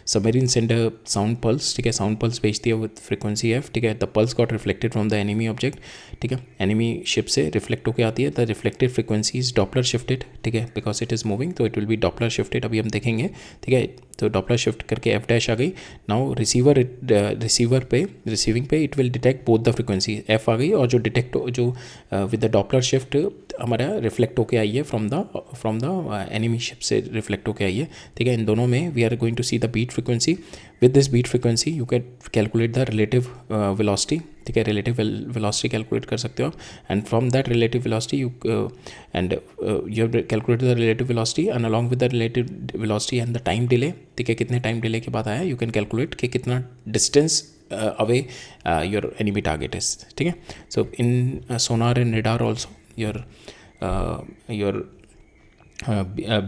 सबमरीन सेंड साउंड पल्स, ठीक है, साउंड पल्स भेजती है विद फ्रिक्वेंसी एफ, ठीक है, the pulse got reflected from the enemy object, ठीक है, एनिमी शिप से रिफ्लेक्ट होकर आती है, the reflected frequency is Doppler shifted, ठीक है, बिकॉज इट इज़ मूविंग तो it will be Doppler shifted, अभी हम देखेंगे, ठीक है। तो डॉपलर शिफ्ट करके एफ डैश आ गई, नाउ रिसीविंग पे it will detect both the frequency, F आ गई और जो विद द डॉपलर शिफ्ट हमारा रिफ्लेक्ट होके आई है फ्रॉम द एनिमी शिप से रिफ्लेक्ट होके आई है, ठीक है। इन दोनों में we are going to see the beat frequency with this beat frequency you can calculate the relative velocity, ठीक है, रिलेटिव वेलोसिटी कैलकुलेट कर सकते हो आप, and from that relative velocity you and you have calculate the relative velocity and along with the relative velocity and the time delay, ठीक है, कितने टाइम डिले के बाद आया, यू कैन कैलकुलेट कि कितना distance away your enemy target is, ठीक है. So in sonar and radar also your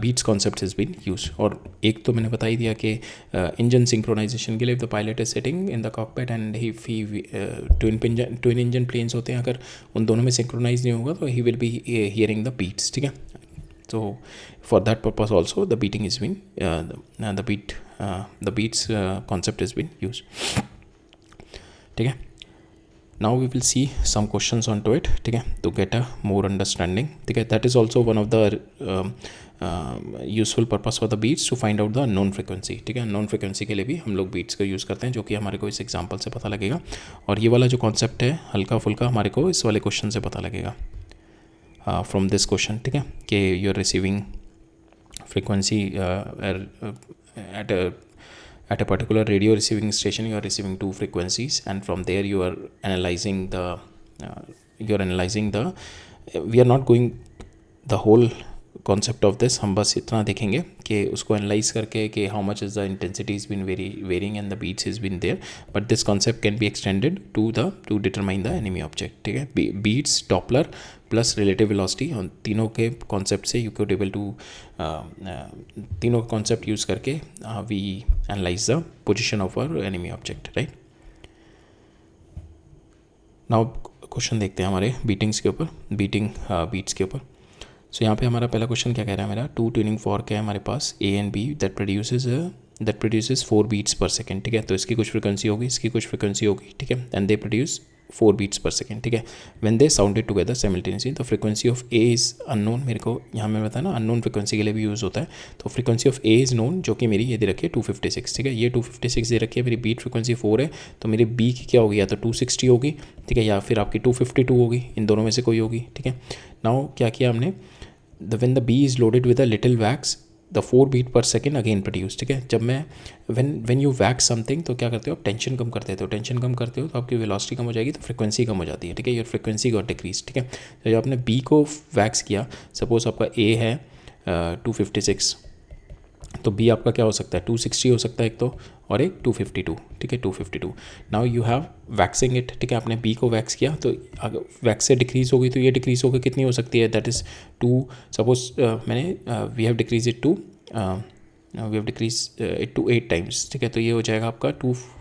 beats concept has been used. और एक तो मैंने बता ही दिया कि इंजन सिंक्रोनाइजेशन के लिए the pilot is sitting in the cockpit and he twin engine planes होते हैं, अगर उन दोनों में सिंक्रोनाइज नहीं होगा तो he will be hearing the beats, ठीक है. So for that purpose also the beating is been the beats concept has been used, ठीक है. Now we will see some questions on to it, ठीक है, to get a more understanding, ठीक है. That is also one of the useful purpose for the beats to find out the known frequency, ठीक है. नॉन फ्रिक्वेंसी के लिए भी हम लोग बीट्स का यूज़ करते हैं, जो कि हमारे को इस एग्जाम्पल से पता लगेगा. और ये वाला जो कॉन्सेप्ट है हल्का फुल्का हमारे को इस वाले क्वेश्चन से पता लगेगा फ्रॉम दिस क्वेश्चन, ठीक है, कि you are receiving frequency at a particular radio receiving station, you are receiving two frequencies, and from there you are analyzing we are not going the whole concept of this. हम बस इतना देखेंगे कि उसको एनालाइज करके कि how much is the intensity has been varying and the beats has been there, but this concept can be extended to determine the enemy object, ठीक है. beats, Doppler plus relative velocity, और तीनों के कॉन्सेप्ट से यू कुड एबल टू तीनों कॉन्सेप्ट यूज़ करके we analyse the position of our enemy object, right. Now question देखते हैं हमारे बीटिंग्स के ऊपर, बीट्स के ऊपर. सो यहाँ पे हमारा पहला क्वेश्चन क्या कह रहा है, मेरा 2 ट्यूनिंग फॉर्क है हमारे पास A and B that produces 4 beats per second, ठीक है. तो इसकी कुछ फ्रिक्वेंसी होगी, इसकी कुछ फ्रिक्वेंसी होगी, ठीक है, and they produce 4 beats per second, ठीक है. When they sounded together simultaneously, तो frequency of A is unknown, मेरे को यहाँ में बताया ना अननोन फ्रिक्वेंसी के लिए भी यूज़ होता है. तो frequency of A is known, जो कि मेरी ये दे रखी है 256, ठीक है. ये 256 दे रखी है, मेरी बीट फ्रिक्वेंसी 4 है, तो मेरी B की क्या होगी, या तो 260 होगी, ठीक है, या फिर आपकी 252 होगी, इन दोनों में से कोई होगी, ठीक है. नाउ क्या किया हमने, when the B is loaded with a little wax, the 4 beat per second again produce, ठीक है. जब मैं when you wax something, तो क्या करते हो आप, टेंशन कम करते हो, टेंशन कम करते हो तो आपकी वेलोसिटी कम हो जाएगी, तो फ्रिक्वेंसी कम हो जाती है, ठीक है. योर फ्रिक्वेंसी गॉट डिक्रीज, ठीक है. तो जब आपने B को वैक्स किया, सपोज आपका A है 256, तो B आपका क्या हो सकता है, 260 हो सकता है एक तो, और एक 252, ठीक है, 252. Now you have waxing it, ठीक है. आपने B को वैक्स किया, तो अगर वैक्स से डिक्रीज़ होगी तो ये डिक्रीज़ होकर कितनी हो सकती है, दैट इज़ 2, सपोज मैंने we have decrease it to we have decrease it to 8 times, ठीक है. तो ये हो जाएगा आपका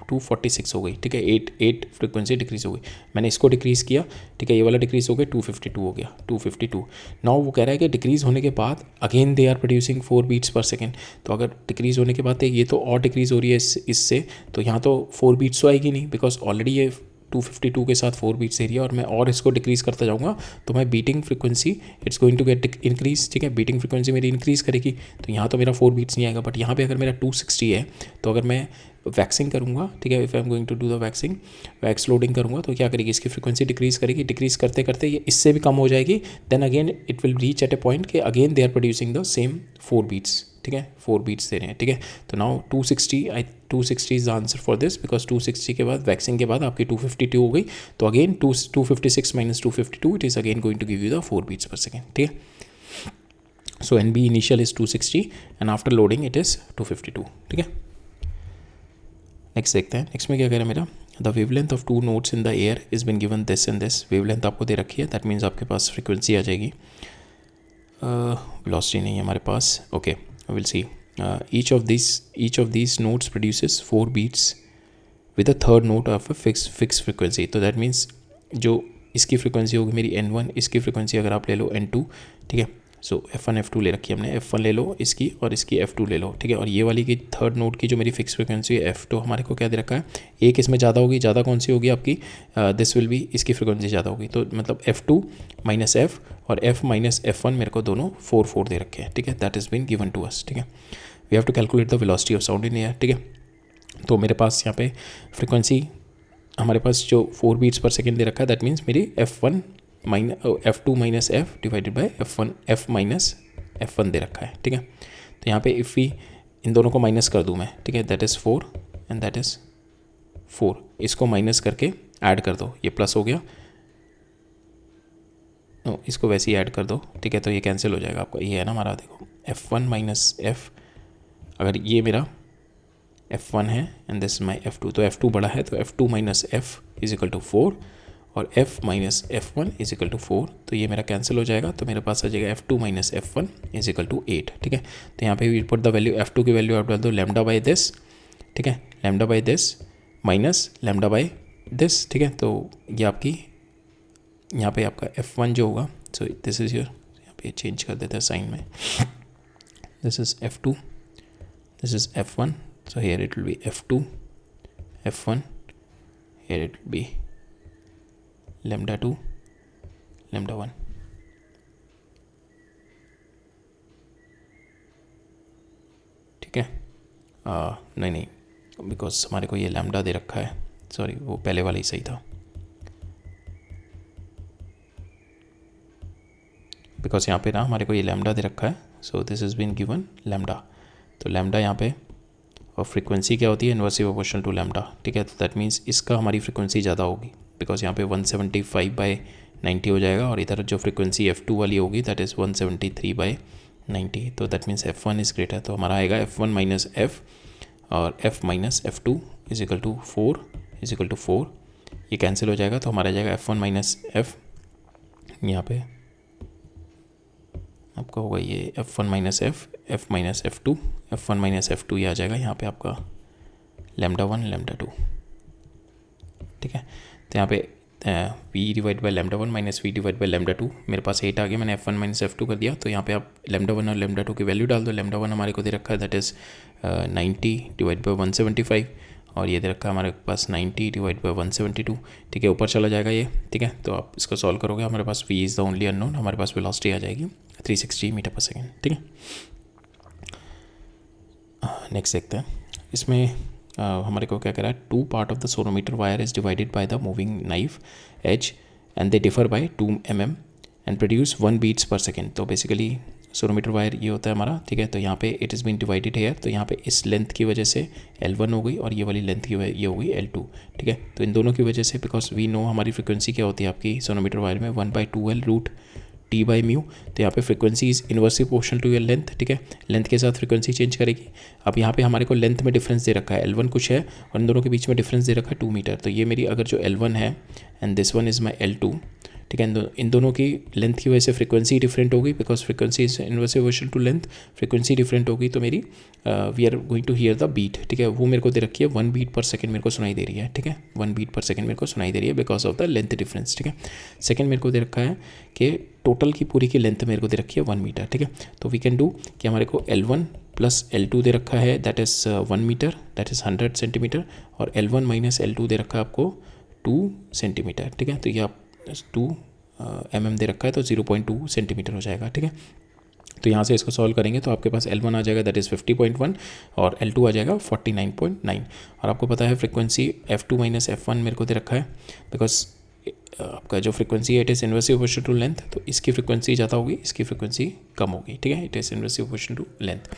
246 हो गई, ठीक है. 8 फ्रिक्वेंसी डिक्रीज़ हो गई. मैंने इसको डिक्रीज़ किया, ठीक है, ये वाला डिक्रीज़ हो गया, 252 हो गया, 252. नाउ वो कह रहा है कि डिक्रीज़ होने के बाद again they are producing 4 beats per second. तो अगर डिक्रीज़ होने के बाद ये तो और डिक्रीज़ हो रही है इससे, तो यहाँ तो 4 बीट्स तो आएगी नहीं, बिकॉज ऑलरेडी ये 252 के साथ 4 बीट्स एरिया, और मैं और इसको डिक्रीज़ करता जाऊँगा तो मैं beating frequency it's going to get increase, ठीक है. बीटिंग फ्रिक्वेंसी मेरी इंक्रीज़ करेगी, तो यहाँ तो मेरा 4 बीट्स नहीं आएगा. बट यहाँ पे अगर मेरा 260 है, तो अगर मैं वैक्सिंग करूँगा, ठीक है, if I am going to do the wax loading करूँगा, तो क्या करेगी, इसकी फ्रिक्वेंसी डिक्रीज़ करेगी. डिक्रीज़ करते करते ये इससे भी कम हो जाएगी. Then again it will reach at a point कि again they are producing the same 4 beats, ठीक है, 4 बीट्स दे रहे हैं, ठीक है. तो now 260 is the answer for this, because 260 के बाद वैक्सिंग के बाद आपकी 252 हो गई, तो again 256 minus 252 it is again going to give you the 4 beats per second, ठीक है. So NB initial is 260 and after loading it is 252, ठीक है. नेक्स्ट देखते हैं, नेक्स्ट में क्या कह रहा है मेरा, the wavelength of 2 notes in the air is been given this and this. Wavelength आपको दे रखी है, दैट मीन्स आपके पास फ्रिक्वेंसी आ जाएगी, वेलोसिटी नहीं है हमारे पास. Okay, will see. each of these notes produces 4 beats with a third note of a fixed frequency. तो that means जो इसकी फ्रिक्वेंसी होगी मेरी N1, इसकी फ्रिक्वेंसी अगर आप ले लो N2, ठीक है. सो F1 F2 ले रखी है हमने, F1 ले लो इसकी और इसकी F2 ले लो, ठीक है. और ये वाली की थर्ड नोट की जो मेरी फिक्स फ्रिक्वेंसी है F2, हमारे को क्या दे रखा है, एक इसमें ज़्यादा होगी, ज़्यादा कौन सी होगी आपकी, दिस विल बी, इसकी फ्रिक्वेंसी ज़्यादा होगी, तो मतलब F2 माइनस F और F माइनस F1 मेरे को दोनों 4 दे रखे हैं, ठीक है. That is been given to us, ठीक है. We have to calculate the velocity of sound in air, ठीक है. तो मेरे पास यहाँ पे फ्रिक्वेंसी हमारे पास जो 4 बीट्स पर सेकेंड दे रखा है, दैट मीन्स मेरी F2 minus F divided by F minus F1 दे रखा है, ठीक है. तो यहाँ पे इफ़ वी इन दोनों को माइनस कर दूँ मैं, ठीक है, that is 4 and that is 4. इसको माइनस करके ऐड कर दो, ये प्लस हो गया, नो इसको वैसे ही ऐड कर दो, ठीक है, तो ये कैंसिल हो जाएगा आपका, ये है ना हमारा, देखो F1 माइनस एफ, अगर ये मेरा F1 है एंड दिस माई F2, तो F2 बड़ा है तो F2 minus F is equal to 4 और F minus F1 is equal to 4, तो ये मेरा कैंसिल हो जाएगा, तो मेरे पास आ जाएगा F2 minus F1 is equal to 8, ठीक है। तो यहाँ पे we put the value F2 की वैल्यू आप डाल दो लैम्डा बाई दिस, ठीक है, lambda by this minus lambda by this, ठीक है, तो ये आपकी यहाँ पे आपका F1 जो होगा, सो दिस इज योर, यहाँ पे चेंज कर देते हैं साइन में, this is F2, this is F1, so here it will be F2 F1, here it will be lambda 2 lambda 1, ठीक है। नहीं बिकॉज हमारे को ये लैम्डा दे रखा है, सॉरी वो पहले वाला ही सही था, बिकॉज यहाँ पे ना हमारे को ये लैम्डा दे रखा है, so this is been given lambda, तो लैम्डा यहाँ पे, और फ्रीक्वेंसी क्या होती है, इन्वर्सली प्रोपोर्शनल टू लैम्डा, ठीक है, तो दैट मीन्स इसका हमारी फ्रीक्वेंसी ज़्यादा होगी, बिकॉज यहाँ पे 175/90 हो जाएगा, और इधर जो फ्रीक्वेंसी F2 वाली होगी दैट इज़ 173/90, तो that means F1 is greater, तो हमारा आएगा F1 माइनस एफ और F minus F2 is equal to 4, ये कैंसिल हो जाएगा, तो हमारा जाएगा F1 माइनस एफ, यहाँ पे आपका होगा ये F1 minus F, F minus F2, F1 minus F2 ये आ जाएगा यहाँ पे आपका लैम्डा 1 लैम्डा 2, ठीक है। तो यहाँ पे V divide by lambda 1 minus V divide by lambda 2, मेरे पास 8 आ गया, मैंने F1 माइनस F2 कर दिया, तो यहाँ पे आप लैम्डा 1 और लैम्डा 2 की वैल्यू डाल दो, लैम्डा 1 हमारे को दे रखा है दैट इज़ 90 डिवाइड बाई 175, और ये दे रखा है हमारे पास 90 डिवाइड बाई 172, ठीक है, ऊपर चला जाएगा ये, ठीक है, तो आप इसको सॉल्व करोगे, हमारे पास V is the only unknown, हमारे पास वेलोसिटी आ जाएगी 360 मीटर पर सेकेंड, ठीक है। नेक्स्ट देखते हैं, इसमें हमारे को क्या कह रहा है, 2 part of the sonometer wire is divided by the moving knife edge and they differ by 2 mm and produce 1 beats per second, तो बेसिकली सोनोमीटर वायर ये होता है हमारा, ठीक है, तो यहाँ पे it is been divided here, तो यहाँ पे इस लेंथ की वजह से L1 हो गई और ये वाली लेंथ की ये हो गई L2, ठीक है, तो इन दोनों की वजह से, बिकॉज वी नो हमारी फ्रिक्वेंसी क्या होती है आपकी सोनोमीटर वायर में 1/2L root T by mu, तो यहाँ पे frequency is inversely proportional to your length, ठीक है, लेंथ के साथ फ्रिक्वेंसी चेंज करेगी। अब यहाँ पे हमारे को लेंथ में डिफरेंस दे रखा है, L1 कुछ है और इन दोनों के बीच में डिफरेंस दे रखा है 2 मीटर, तो ये मेरी अगर जो L1 है and this one is my L2, ठीक है, इन दोनों की लेंथ की वजह से फ्रिक्वेंसी डिफरेंट होगी, because frequency is inversely proportional to length, frequency different होगी, तो मेरी we are going to hear the beat, ठीक है, वो मेरे को दे रखी है 1 बीट पर सेकंड मेरे को सुनाई दे रही है, ठीक है, 1 बीट पर सेकंड मेरे को सुनाई दे रही है because of the length difference, ठीक है। सेकंड मेरे को दे रखा है कि टोटल की पूरी की लेंथ मेरे को दे रखी है 1 मीटर, ठीक है, तो वी कैन डू कि हमारे को L1 प्लस L2 दे रखा है that is 1 metre, that is 100 centimetre, और L1 माइनस L2 दे रखा है आपको 2 सेंटीमीटर, ठीक है, तो ये आप 2 mm दे रखा है, तो 0.2 सेंटीमीटर हो जाएगा, ठीक है। तो यहाँ से इसको सॉल्व करेंगे तो आपके पास L1 आ जाएगा दैट इज़ 50.1 और L2 आ जाएगा 49.9, और आपको पता है फ्रिक्वेंसी F2 माइनस F1 मेरे को दे रखा है, बिकॉज आपका जो फ्रिक्वेंसी है it is inversely proportional to length, तो इसकी फ्रिक्वेंसी ज़्यादा होगी, इसकी फ्रिक्वेंसी कम होगी, ठीक है, it is inversely proportional to length,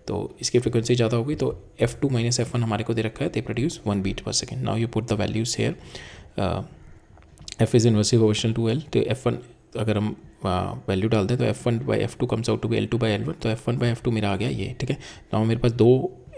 तो इसकी फ्रिक्वेंसी ज़्यादा होगी, तो F2 माइनस F1 हमारे को दे रखा है, they produce 1 beat per second. Now you put the values here, F is inversely proportional to L, तो F1 अगर हम वैल्यू डाल दें तो F1 by F2 comes out to be L2 by L1, तो F1 बाई F2 मेरा आ गया ये, ठीक है। नाउ मेरे पास 2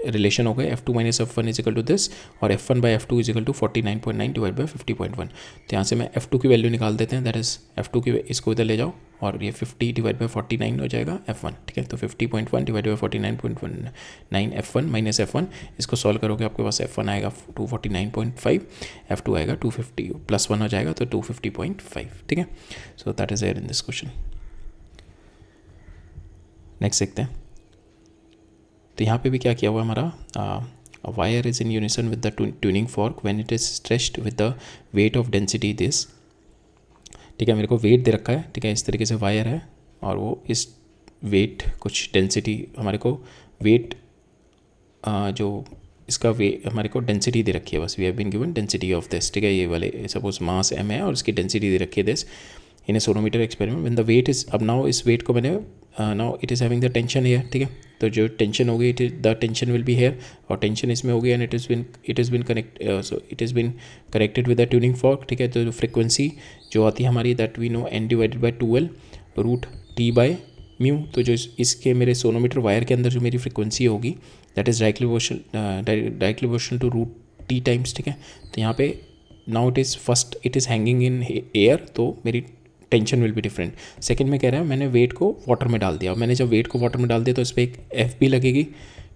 रिलेशन हो गए, F2 minus F1 is equal to this और F1 by F2 is equal to 49.9 divide by 50.1, तो यहाँ से मैं F2 की वैल्यू निकाल देते हैं, दैट इज़ F2 की इसको इधर ले जाओ और ये 50 डिवाइड बाई 49 हो जाएगा F1, ठीक है, तो 50.1 divide by 49.9 F1 minus F1, इसको सॉल्व करोगे आपके पास F1 आएगा 249.5, F2 आएगा 250 प्लस 1 हो जाएगा तो 250.5, ठीक है। So that is there in this question. Next देखते हैं, तो यहाँ पे भी क्या किया हुआ हमारा, wire is in unison with the tuning fork when it is stretched with the weight of density this, ठीक है, मेरे को वेट दे रखा है, ठीक है, इस तरीके से वायर है और वो इस वेट कुछ डेंसिटी हमारे को वेट जो इसका हमारे को डेंसिटी दे रखी है, बस we have been given density of this, ठीक है, ये वाले सपोज मास m है और इसकी डेंसिटी दे रखी है this in a sonometer experiment when the weight is, अब नाउ इस वेट को मैंने now it is having the tension here, ठीक है, तो जो टेंशन होगी the tension will be here, और टेंशन इसमें होगी and it is been connected with the tuning fork, ठीक है। तो फ्रिक्वेंसी जो आती है हमारी that we know n divided by 2l root T by mu. तो जो इसके मेरे सोनोमीटर वायर के अंदर जो मेरी फ्रिक्वेंसी होगी that is directly proportional to root T times, ठीक है। तो यहाँ पे now it is hanging in air, तो मेरी tension will be different. Second में कह रहा है मैंने वेट को वाटर में डाल दिया, और मैंने जब वेट को वाटर में डाल दिया तो इस पर एक एफ भी लगेगी,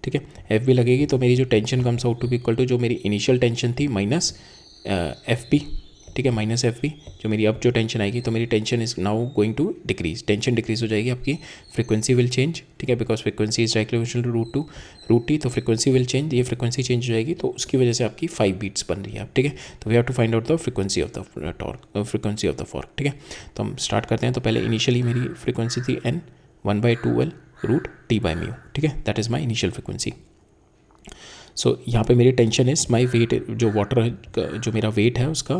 ठीक है। एफ भी लगेगी तो मेरी जो tension comes out to be equal to जो मेरी इनिशियल टेंशन थी माइनस एफ पी, ठीक है, माइनस एफ पी। जो मेरी अब जो टेंशन आएगी तो मेरी tension is now going to decrease, tension decrease हो जाएगी, आपकी फ्रीक्वेंसी विल चेंज, ठीक है, because frequency is directly proportional to root T, तो फ्रीक्वेंसी विल चेंज, ये फ्रीक्वेंसी चेंज हो जाएगी तो उसकी वजह से आपकी 5 बीट्स बन रही है, ठीक है। तो we have to find out the frequency of the torque, frequency of the fork, ठीक है। तो हम स्टार्ट करते हैं। तो पहले इनिशियली मेरी फ्रीक्वेंसी थी n 1/2l root T by mu, ठीक है, that is my initial frequency. So यहाँ पे मेरी टेंशन इज माई वेट, जो वाटर जो मेरा वेट है उसका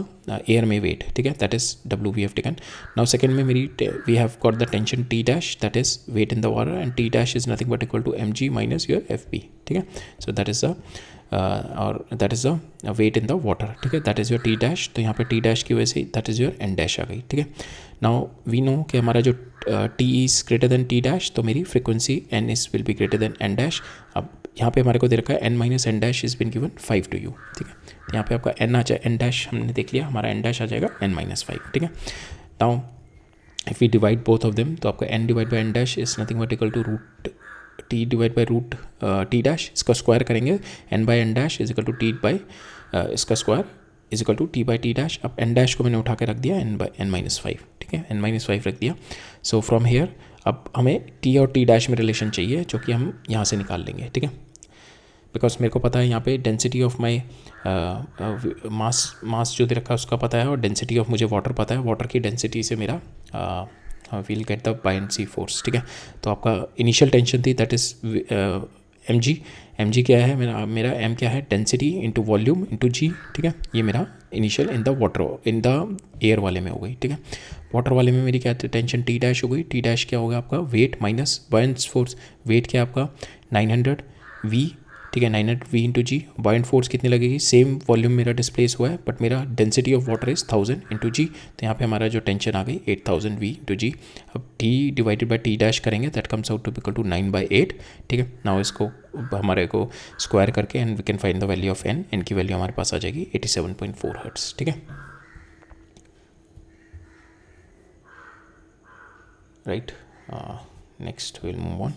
एयर में वेट, ठीक है, that is W we have taken. Now second में मेरी we have got the tension T dash, that is weight in the water, and T dash is nothing but equal to M G minus your F P, ठीक है। सो दैट इज़ और that is the weight in the water, ठीक है, that is your T dash. तो यहाँ पे टी डैश की वजह से that is your N dash आ गई, ठीक है। नाउ वी नो कि हमारा जो T is greater than T dash, तो मेरी frequency N is will be greater than N dash. अब यहाँ पे हमारे को दे रखा है n minus N dash is been given 5 to you, ठीक है। तो यहाँ पे आपका n आ जाए, एन डैश हमने देख लिया, हमारा एन डैश आ जाएगा n माइनस 5, ठीक है। Now if we divide both of them तो आपका n divide by N dash is nothing but equal to root T divide by root T dash, इसका स्क्वायर करेंगे n by N dash is equal to T by इसका square is equal to T by T dash. अब एन डैश को मैंने उठा के रख दिया n बाई n माइनस 5, ठीक है, n माइनस 5 रख दिया। सो फ्रॉम हेयर अब हमें t और t डैश में रिलेशन चाहिए, जो कि हम यहाँ से निकाल लेंगे, ठीक है, बिकॉज मेरे को पता है यहाँ पे डेंसिटी ऑफ माई मास जो दे रखा है उसका पता है, और डेंसिटी ऑफ मुझे वाटर पता है, वाटर की डेंसिटी से मेरा will get the buoyancy force, ठीक है। तो आपका इनिशियल टेंशन थी दैट इज़ एम जी क्या है, मेरा एम क्या है, डेंसिटी इंटू वॉल्यूम इंटू जी, ठीक है। ये मेरा initial in the water in the air वाले में हो गई, ठीक है। वाटर वाले में मेरी क्या टेंशन टी डैश हो गई, टी डैश क्या होगा आपका weight minus buoyance force, weight क्या आपका 900 वी, ठीक है, 900 V into G. Buoyant force कितनी लगेगी, सेम वॉल्यूम मेरा डिस्प्लेस हुआ है बट मेरा density of water is 1000 into G, तो यहाँ पे हमारा जो टेंशन आ गई 8000 वी इंटू जी। अब T divided by T dash करेंगे that comes out to equal to 9/8, ठीक है। नाउ इसको हमारे को स्क्वायर करके and we can find the value of N, N की वैल्यू हमारे पास आ जाएगी 87.4 हर्ट्स, ठीक है, right. Next will move on,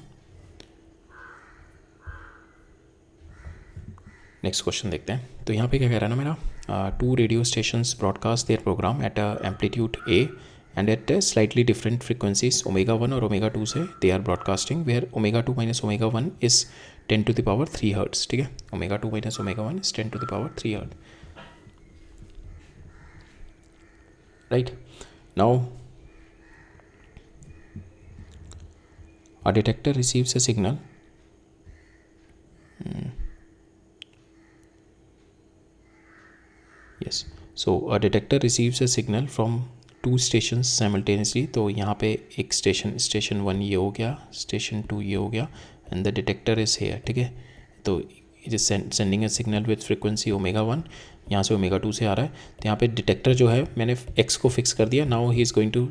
next question देखते हैं। तो यहाँ पे क्या कह रहा है ना मेरा, 2 radio stations broadcast their program at a amplitude A and at slightly different frequencies ω1 और ω2 से they are broadcasting where ω2 minus ω1 is 10 to the power 3 hertz, ठीक है, ω2 minus ω1 is 10 to the power 3 hertz, right. Now a detector receives a signal yes, so a detector receives a signal from 2 stations simultaneously। तो यहाँ पे एक स्टेशन 1 ये हो गया, स्टेशन 2 ये हो गया, and the detector is here, ठीक है। तो it is sending a signal with frequency ω1, यहाँ से ω2 से आ रहा है। तो यहाँ पे डिटेक्टर जो है मैंने x को फिक्स कर दिया, now he is going to,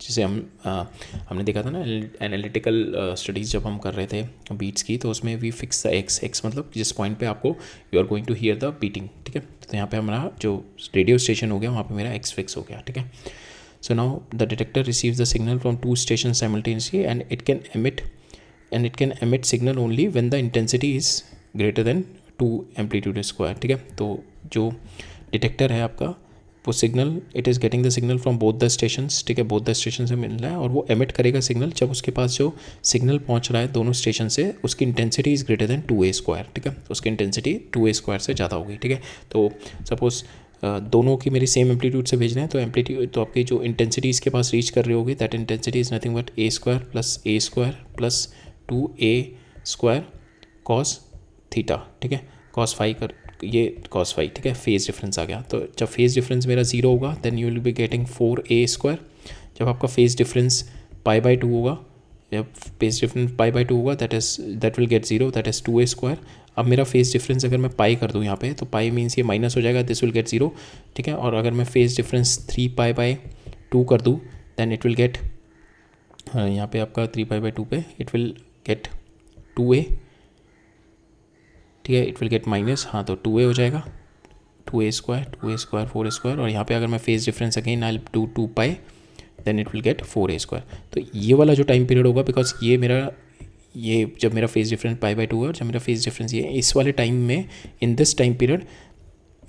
जैसे हमने देखा था ना एनालिटिकल स्टडीज़ जब हम कर रहे थे बीट्स की, तो उसमें वी फिक्स द एक्स मतलब जिस पॉइंट पे आपको you are going to hear the beating, ठीक है। तो यहाँ पे हमारा जो रेडियो स्टेशन हो गया वहाँ पे मेरा एक्स फिक्स हो गया, ठीक है। So now the detector receives the signal from 2 station simultaneously and it can emit signal only when the intensity is greater then 2 amplitude square, ठीक है। तो जो डिटेक्टर है आपका वो signal, it is getting the signal from both the stations, ठीक है, बोथ द स्टेशन से मिल रहा है, और वो एमिट करेगा सिग्नल जब उसके पास जो सिग्नल पहुंच रहा है दोनों स्टेशन से उसकी intensity is greater then 2a square, ठीक है, उसकी इंटेंसिटी 2a स्क्वायर से ज़्यादा होगी, ठीक है। तो सपोज दोनों की मेरी सेम एम्पलीट्यूड से भेज रहे हैं, तो एम्पलीट्यूड तो आपकी जो इंटेंसिटी इसके पास रीच कर रही होगी that intensity is nothing but a square plus 2a square cos theta, ठीक है, कॉस फाई कर ये cos फाई, ठीक है, फेज़ डिफरेंस आ गया। तो जब फेज़ डिफरेंस मेरा 0 होगा then you will be getting 4a square. जब आपका फेज़ डिफरेंस π/2 होगा जब फेज डिफरेंस पाई बाई 2 होगा that will get 0, that is 2a²। अब मेरा फेज डिफरेंस अगर मैं पाई कर दूँ यहाँ पे, तो पाई मीन्स ये माइनस हो जाएगा, दिस विल गेट 0, ठीक है। और अगर मैं फेज डिफरेंस 3π/2 कर दूँ देन इट विल गेट, यहाँ पे आपका 3π/2 पे इट विल गेट 2a, ठीक है। इट विल गेट माइनस, हाँ तो 2a हो जाएगा, 2a², 4a²। और यहाँ पे अगर मैं phase difference again I do 2π then it will get 4a²। तो ये वाला जो टाइम पीरियड होगा, बिकॉज ये जब मेरा फेज डिफरेंस π/2 है और जब मेरा फेज डिफरेंस ये इस वाले टाइम में, in this time period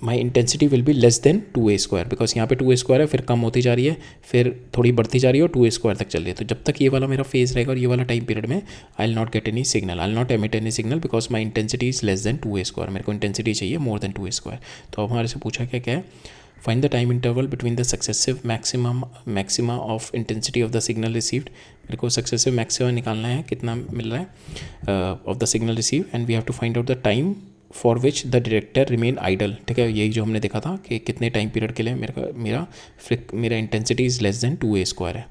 my intensity will be less than 2a², because यहाँ पे 2a² है, फिर कम होती जा रही है, फिर थोड़ी बढ़ती जा रही है और 2a² तक चल रही है। तो जब तक ये वाला मेरा फेज रहेगा और ये वाला टाइम पीरियड में, I will not get any signal, I will not emit any signal, because my intensity is less than 2a²। मेरे को इंटेंसिटी चाहिए मोर देन 2a²। तो अब हमारे से पूछा क्या है, find the time interval between the successive maxima of intensity of the signal received. मेरे को सक्सेसिव मैक्सिमा निकालना है, कितना मिल रहा है of the signal receive, and we have to find out the time for which the detector remain idle, ठीक है। यही जो हमने देखा था कि कितने टाइम पीरियड के लिए मेरा intensity is less than 2a² है,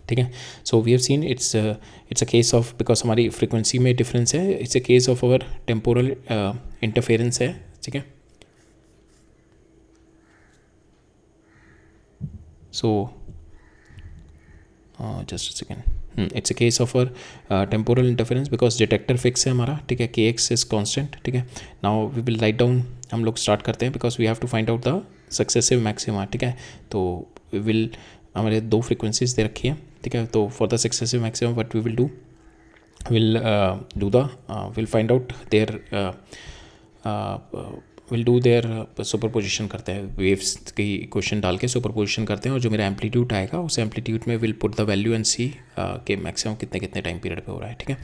ठीक है। So we have seen it's a case of, because हमारी फ्रिक्वेंसी में डिफरेंस है, it's a case of our temporal interference है, ठीक है। So just a second, it's a case of our temporal interference because detector fix है हमारा, ठीक है। kx इज कांस्टेंट, ठीक है। Now we will write down, हम लोग स्टार्ट करते हैं because we have to find out the successive maxima, ठीक है। तो वी विल, हमारे दो फ्रिक्वेंसीज दे रखी है, ठीक है। तो for the successive maxima what we will do, will find out there will do there superposition करते हैं, वेव्स की इक्वेशन डाल के सुपरपोजिशन करते हैं, और जो मेरा एम्पलीट्यूड आएगा उस एम्पलीट्यूड में will put the value and see के मैक्सिमम कितने टाइम पीरियड पे हो रहा है, ठीक है।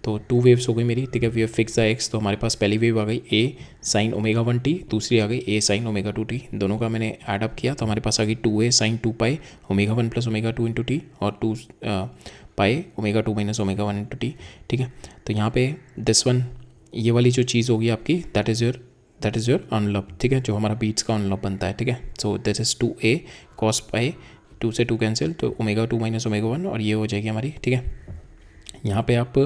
तो 2 वेव्स हो गई मेरी, ठीक है। We have fix the X, तो हमारे पास पहली वेव आ गई a sin ω1t, दूसरी आ गई a sin ω2t, दोनों का मैंने ऐड अप किया तो हमारे पास आ गई 2a sin 2π ω1 + ω2 × t और 2π ω2 - ω1 × t, ठीक है। तो यहाँ पे दिस वन, ये वाली जो चीज़ होगी आपकी, दैट इज़ योर एनवेलप, ठीक है, जो हमारा बीट्स का एनवेलप बनता है, ठीक है। So this is 2a cos π, 2 से 2 कैंसिल, तो ω2 - ω1, और ये हो जाएगी हमारी, ठीक है। यहाँ पे आप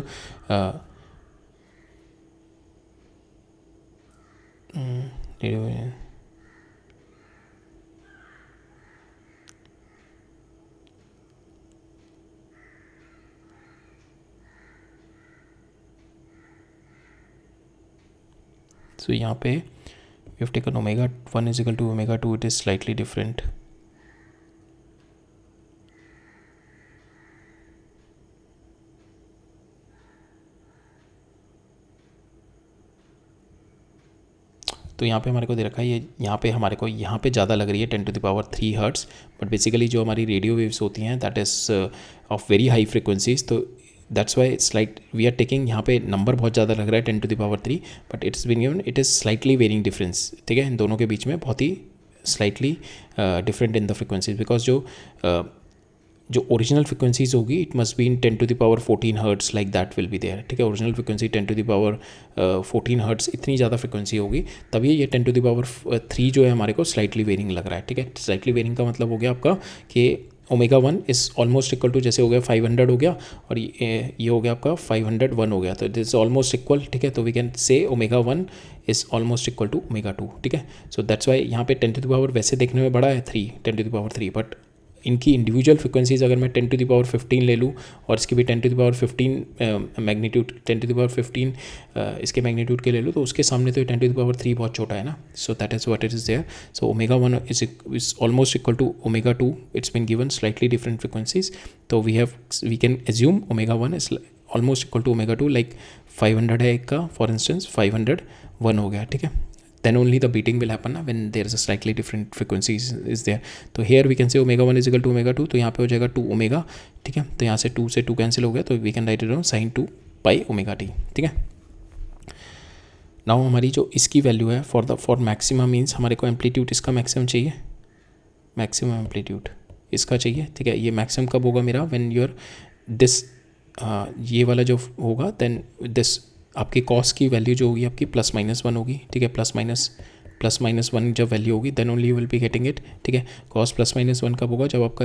so यहाँ पे we have taken ω1 = ω2, it is slightly different. तो यहाँ पे हमारे को दे रखा है ये, यहाँ पे हमारे को यहाँ पे ज़्यादा लग रही है 10⁻³ हर्ट्स, बट बेसिकली जो हमारी रेडियो वेव्स होती हैं that is of very high frequencies, तो that's why it's like we are taking, यहाँ पे नंबर बहुत ज़्यादा लग रहा है 10⁻³ but it's been given, it is slightly varying difference, ठीक है। इन दोनों के बीच में बहुत ही slightly different in the frequencies, because जो ओरिजिनल फ्रिक्वेंसीज होगी it must be in 10⁻14 hertz, like that will be there, ठीक है। ओरिजिनल फ्रिक्वेंसी 10⁻14 हर्ट्स, इतनी ज़्यादा फ्रिक्वेंसी होगी, तभी ये 10⁻³ जो है हमारे को स्लाइटली वेरिंग लग रहा है, ठीक है। स्लाइटली वेरिंग का मतलब हो गया आपका कि ω1 इज़ ऑलमोस्ट इक्वल टू, जैसे हो गया 500 हो गया, और ये हो गया आपका 501 हो गया, तो इट इज़ ऑलमोस्ट इक्वल, ठीक है। तो we can say ω1 is almost equal to ω2, ठीक है। सो दैट्स वाई यहाँ पे 10⁻, वैसे देखने में बड़ा है 10⁻3, बट इनकी इंडिविजुअल फ्रिक्वेंसीज अगर मैं 10⁻15 ले लूँ और इसकी भी 10⁻15 मैग्नीट्यूड 10⁻15 इसके मैग्नीट्यूड के ले लूँ, तो उसके सामने तो 10⁻3 बहुत छोटा है ना। So that is what it is there. So ω1 is almost equal to ω2, it's been given slightly different frequencies, तो we can assume ω1 is almost equal to ω2, like 500 है एक का, फॉर इंस्टेंस 501 हो गया, ठीक है। then only the beating will happen when there is a slightly different frequency is there. तो here we can say ω1 is equal to ω2, तो यहाँ पे हो जाएगा 2ω, ठीक है। तो यहाँ से 2 से 2 कैंसिल हो गया, तो we can write it down sin 2π ωt, ठीक है। नाउ हमारी जो इसकी वैल्यू है फॉर मैक्सिमम मीन्स हमारे को एम्पलीट्यूड इसका मैक्सिमम चाहिए, मैक्सिमम एम्पलीट्यूड इसका चाहिए, ठीक है। ये मैक्सिमम कब होगा मेरा, व्हेन योर दिस ये वाला जो होगा देन दिस आपकी कॉस की वैल्यू जो होगी आपकी +-1 होगी, ठीक है। +-1 जब वैल्यू होगी then only you will be getting it, ठीक है। कॉस +-1 कब होगा, जब आपका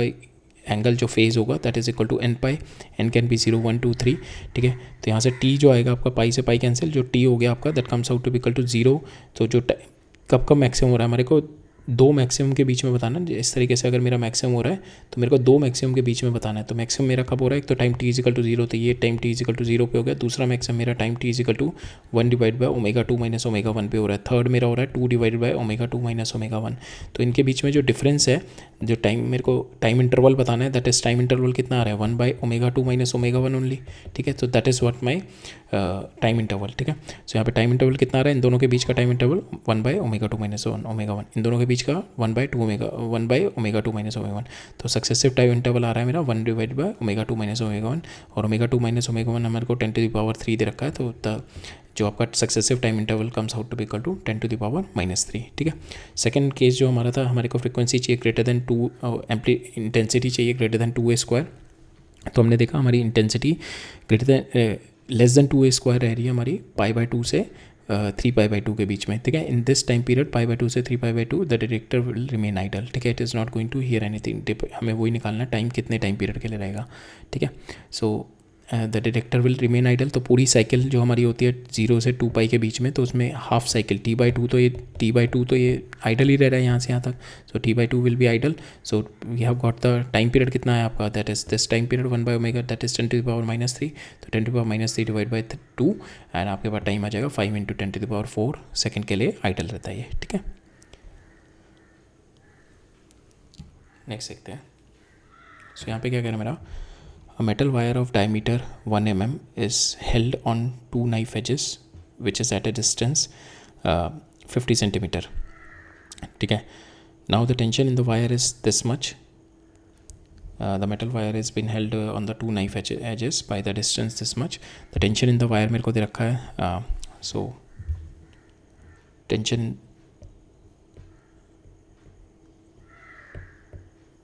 एंगल जो फेज होगा that is equal to N pi, N can be 0 1 2 3, ठीक है। तो यहाँ से टी जो आएगा आपका पाई से पाई कैंसिल, जो टी हो गया आपका that comes out to be equal to 0। तो जो कब मैक्सिमम हो रहा है हमारे को दो मैक्सिमम के बीच में बताना। इस तरीके से अगर मेरा मैक्सिमम हो रहा है तो मेरे को दो मैक्सिमम के बीच में बताना है। तो मैक्सिमम मेरा कब हो रहा है, एक तो टाइम टी इजिकल टू 0, तो ये टाइम टी इजिकल टू 0 पे हो गया। दूसरा मैक्सिमम मेरा time T equal to 1 divide by omega 2 minus omega 1 पे हो रहा है। थर्ड मेरा हो रहा है 2 divide by omega 2 minus omega 1। तो इनके बीच में जो डिफरेंस है, जो टाइम मेरे को टाइम इंटरवल बताना है, दैट इज टाइम इंटरवल कितना आ रहा है 1 by omega 2 minus omega 1 only, ठीक है। तो that is what my time interval, ठीक है। सो यहाँ पे टाइम इंटरवल कितना आ रहा है, इन दोनों के बीच का time interval 1 by omega 2 minus omega 1, इन दोनों के बीच का 1 बाय ओमेगा 2 माइनस ओमेगा 1। तो सक्सेसिव टाइम इंटरवल आ रहा है मेरा 1 divide by omega 2 minus omega 1, और ओमेगा 2 माइनस ओमेगा 1 हमारे को 10 टू द पावर 3 दे रखा है। तो जो आपका successive time interval comes out to be equal to 10 to the power -3, ठीक है। सेकंड केस जो हमारा था, हमारे को फ्रीक्वेंसी चाहिए ग्रेटर देन 2, इंटेंसिटी चाहिए ग्रेटर देन 2a²। तो हमने देखा हमारी intensity greater than less than 2a² रह रही है हमारी π/2 से 3π/2 के बीच में, ठीक है। इन दिस टाइम पीरियड π/2 से 3π/2 the detector will remain idle, ठीक है। It is not going to hear anything. हमें वही निकालना टाइम कितने टाइम पीरियड के लिए रहेगा, ठीक है। So the detector will remain idle. तो पूरी साइकिल जो हमारी होती है 0 से 2π के बीच में, तो उसमें हाफ साइकिल t/2, तो ये आइडल ही रह रहा है यहाँ से यहाँ तक। So t/2 will be idle. So we have got the time period कितना है आपका, that is this time period 1 by omega that is 10 to the power -3। तो 10 to the power -3 divide by 2, and आपके पास टाइम आ जाएगा 5 × 10 टू द पावर 4 सेकेंड के लिए आइडल रहता है ये, ठीक है। नेक्स्ट देखते हैं। सो यहाँ पे क्या कह रहा है मेरा, A metal wire of diameter 1 mm is held on 2 knife edges which is at a distance 50 centimeter, ठीक है। Now the tension in the wire is this much. The metal wire has been held on the 2 knife edges by the distance this much. The tension in the wire मेरे को दे रखा है, so tension,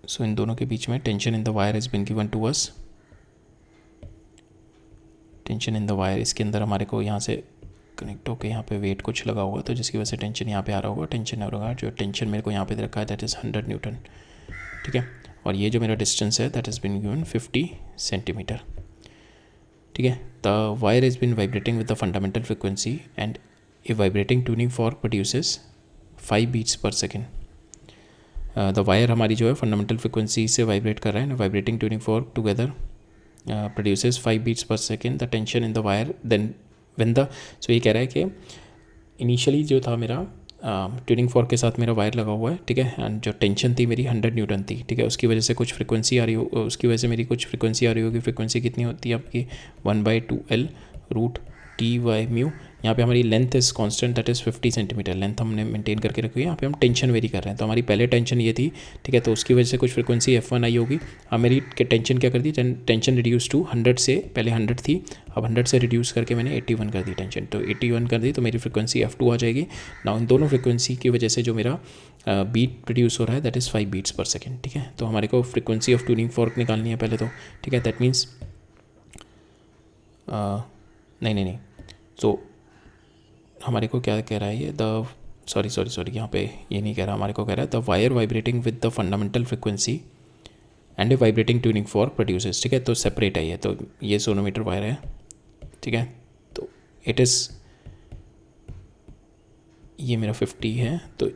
so इन दोनों के बीच में tension in the wire has been given to us. Tension in the wire, इसके अंदर हमारे को यहाँ से कनेक्ट होकर यहाँ पे वेट कुछ लगा होगा, तो जिसकी वजह से टेंशन यहाँ पे आ रहा होगा। टेंशन आ रहा होगा, जो टेंशन मेरे को यहाँ पे दे रखा है दैट इज़ 100 न्यूटन, ठीक है। और ये जो मेरा डिस्टेंस है that is been given 50 centimetre, ठीक है। The wire is been vibrating with the fundamental frequency and a vibrating tuning fork produces 5 beats per second. The wire हमारी जो है फंडामेंटल फ्रिक्वेंसी से वाइब्रेट कर रहा है, vibrating tuning fork together produces 5 beats per second. The tension in the wire then when the, so ये कह रहा है कि इनिशियली जो था मेरा ट्यूनिंग फॉर्क के साथ मेरा वायर लगा हुआ है, ठीक है। एंड जो टेंशन थी मेरी 100 न्यूटन थी, ठीक है। उसकी वजह से कुछ फ्रिक्वेंसी आ रही हो, उसकी वजह से मेरी कुछ फ्रिक्वेंसी आ रही होगी। फ्रिक्वेंसी कितनी होती है आपकी 1/2L root T by mu. यहाँ पे हमारी length is constant that is 50 centimetre, length हमने मेंटेन करके रखी है। यहाँ पे हम टेंशन वेरी कर रहे हैं, तो हमारी पहले टेंशन ये थी, ठीक है। तो उसकी वजह से कुछ फ्रिक्वेंसी F1 आई होगी। अब मेरी टेंशन क्या कर दी, टेंशन रिड्यूस टू 100 से, पहले 100 थी, अब 100 से रिड्यूस करके मैंने 81 कर दी टेंशन। तो 81 कर दी तो मेरी फ्रिक्वेंसी F2 आ जाएगी। ना इन दोनों फ्रिक्वेंसी की वजह से जो मेरा बीट प्रोड्यूस हो रहा है that is 5 beats per second, ठीक है। तो हमारे को फ्रिक्वेंसी ऑफ ट्यूनिंग फॉर्क निकालनी है पहले तो, ठीक है। दैट मीन्स नहीं, तो हमारे को क्या कह रहा है ये, द सॉरी यहाँ पे ये नहीं कह रहा, हमारे को कह रहा है the wire vibrating with the fundamental frequency and a vibrating tuning fork produces, ठीक है। तो सेपरेट है ये, तो ये सोनोमीटर वायर है, ठीक है। तो इट इज़, ये मेरा 50 है, तो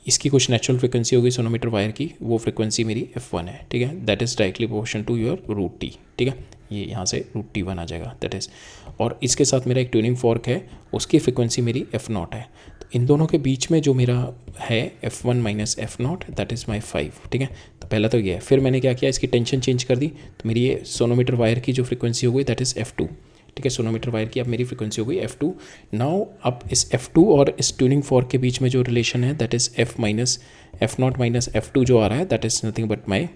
इसकी कुछ नेचुरल फ्रिक्वेंसी होगी सोनोमीटर वायर की, वो फ्रिक्वेंसी मेरी F1 है, ठीक है। That is directly proportional to your root T, ठीक है। ये यहाँ से रूट T1 आ जाएगा दैट इज़, और इसके साथ मेरा एक ट्यूनिंग फॉर्क है, उसकी फ्रिक्वेंसी मेरी F0 है। तो इन दोनों के बीच में जो मेरा है F1 minus F0 that is माई 5, ठीक है। तो पहला तो ये है। फिर मैंने क्या किया, इसकी टेंशन चेंज कर दी, तो मेरी ये सोनोमीटर वायर की जो फ्रिक्वेंसी हो गई दैट इज़ F2, ठीक है। सोनोमीटर वायर की अब मेरी फ्रिक्वेंसी हो गई F2। नाउ अब इस F2 और इस ट्यूनिंग फॉर्क के बीच में जो रिलेशन है that is F0 minus F2 जो आ रहा है that is nothing but my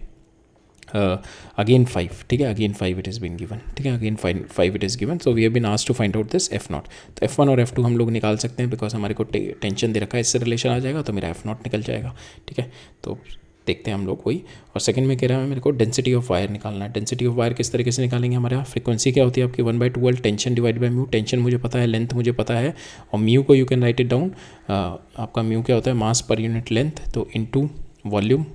again 5, ठीक है। Again 5 it is been given, ठीक है। Again 5 it is given. So we have been asked to find out this F0। तो F1 और F2 हम लोग निकाल सकते हैं बिकॉज हमारे को टेंशन दे रखा है, इससे रिलेशन आ जाएगा तो मेरा F0 निकल जाएगा, ठीक है। तो देखते हैं हम लोग वही। और सेकंड में कह रहा है मेरे को डेंसिटी ऑफ वायर निकालना है। डेंसिटी ऑफ वायर किस तरीके से निकालेंगे, हमारा फ्रिक्वेंसी क्या होती है आपकी 1/2L tension divide by mu. Tension मुझे पता है, लेंथ मुझे पता है, और म्यू को you can write it down. आपका म्यू क्या होता है, मास पर यूनिट लेंथ, तो into volume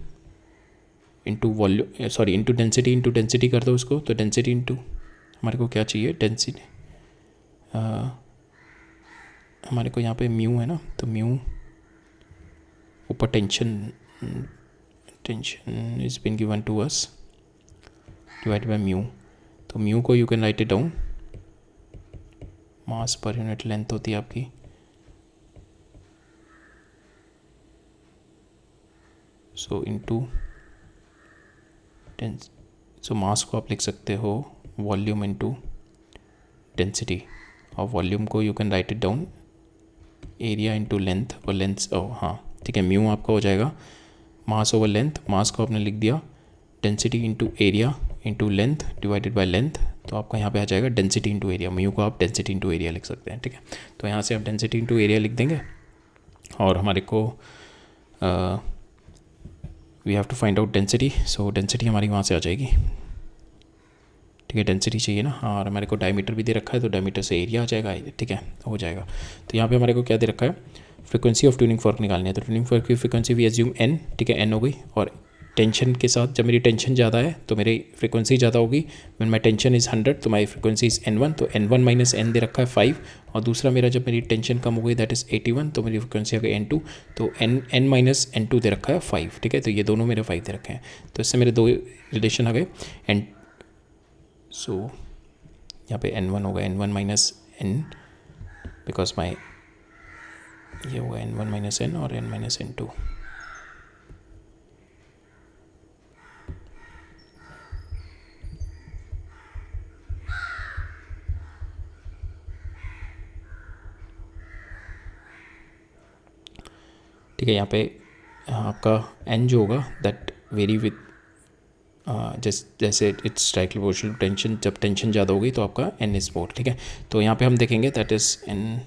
into volume, sorry into density कर दो उसको, तो डेंसिटी इंटू हमारे को क्या चाहिए, डेंसिटी हमारे को यहाँ पे म्यू है ना, तो म्यू ऊपर tension is been given to us divided by mu, तो म्यू को you can write it down, mass per unit length होती है आपकी, सो इनटू सो मास को आप लिख सकते हो वॉल्यूम इनटू डेंसिटी, और वॉल्यूम को you can write it down area into length, और लेंथ हाँ ठीक है, म्यू आपका हो जाएगा मास ओवर लेंथ, मास को आपने लिख दिया density into area into length divided by length, तो आपका यहाँ पे आ जाएगा डेंसिटी इंटू एरिया, म्यू को आप डेंसिटी इंटू एरिया लिख सकते हैं, ठीक है। तो यहाँ से आप डेंसिटी इंटू एरिया लिख देंगे, और हमारे को we have to find out density, so density हमारी वहाँ से आ जाएगी, ठीक है, डेंसिटी चाहिए ना, हाँ, और हमारे को डायमीटर भी दे रखा है, तो डायमीटर से एरिया आ जाएगा, ठीक है, हो जाएगा। तो यहाँ पे हमारे को क्या दे रखा है, फ्रीक्वेंसी ऑफ ट्यूनिंग फॉर्क निकालनी है, तो ट्यूनिंग फॉर्क की फ्रीक्वेंसी वी एज्यूम एन, ठीक है, एन हो गई, और टेंशन के साथ जब मेरी टेंशन ज़्यादा है तो मेरी फ्रीक्वेंसी ज़्यादा होगी, व्हेन माई टेंशन इज़ 100 तो माई फ्रीक्वेंसी इज़ N1, तो N1 माइनस एन दे रखा है 5, और दूसरा मेरा जब मेरी टेंशन कम हो गई दैट इज़ 81, तो मेरी फ्रीक्वेंसी आ गई N2, तो N माइनस N2 दे रखा है 5, ठीक है, तो ये दोनों मेरे 5 दे रखे हैं, तो इससे मेरे दो रिलेशन आ गए, एंड सो यहाँ पे N1 होगा N1 minus N, because my ये होगा N1 माइनस एन और N माइनस N2, ठीक है। यहाँ पे आपका n जो होगा दैट वेरी विथ जैसे it's directly proportional to tension, जब टेंशन ज़्यादा होगी तो आपका n इज मोर, ठीक है। तो यहाँ पे हम देखेंगे दैट इज़ n,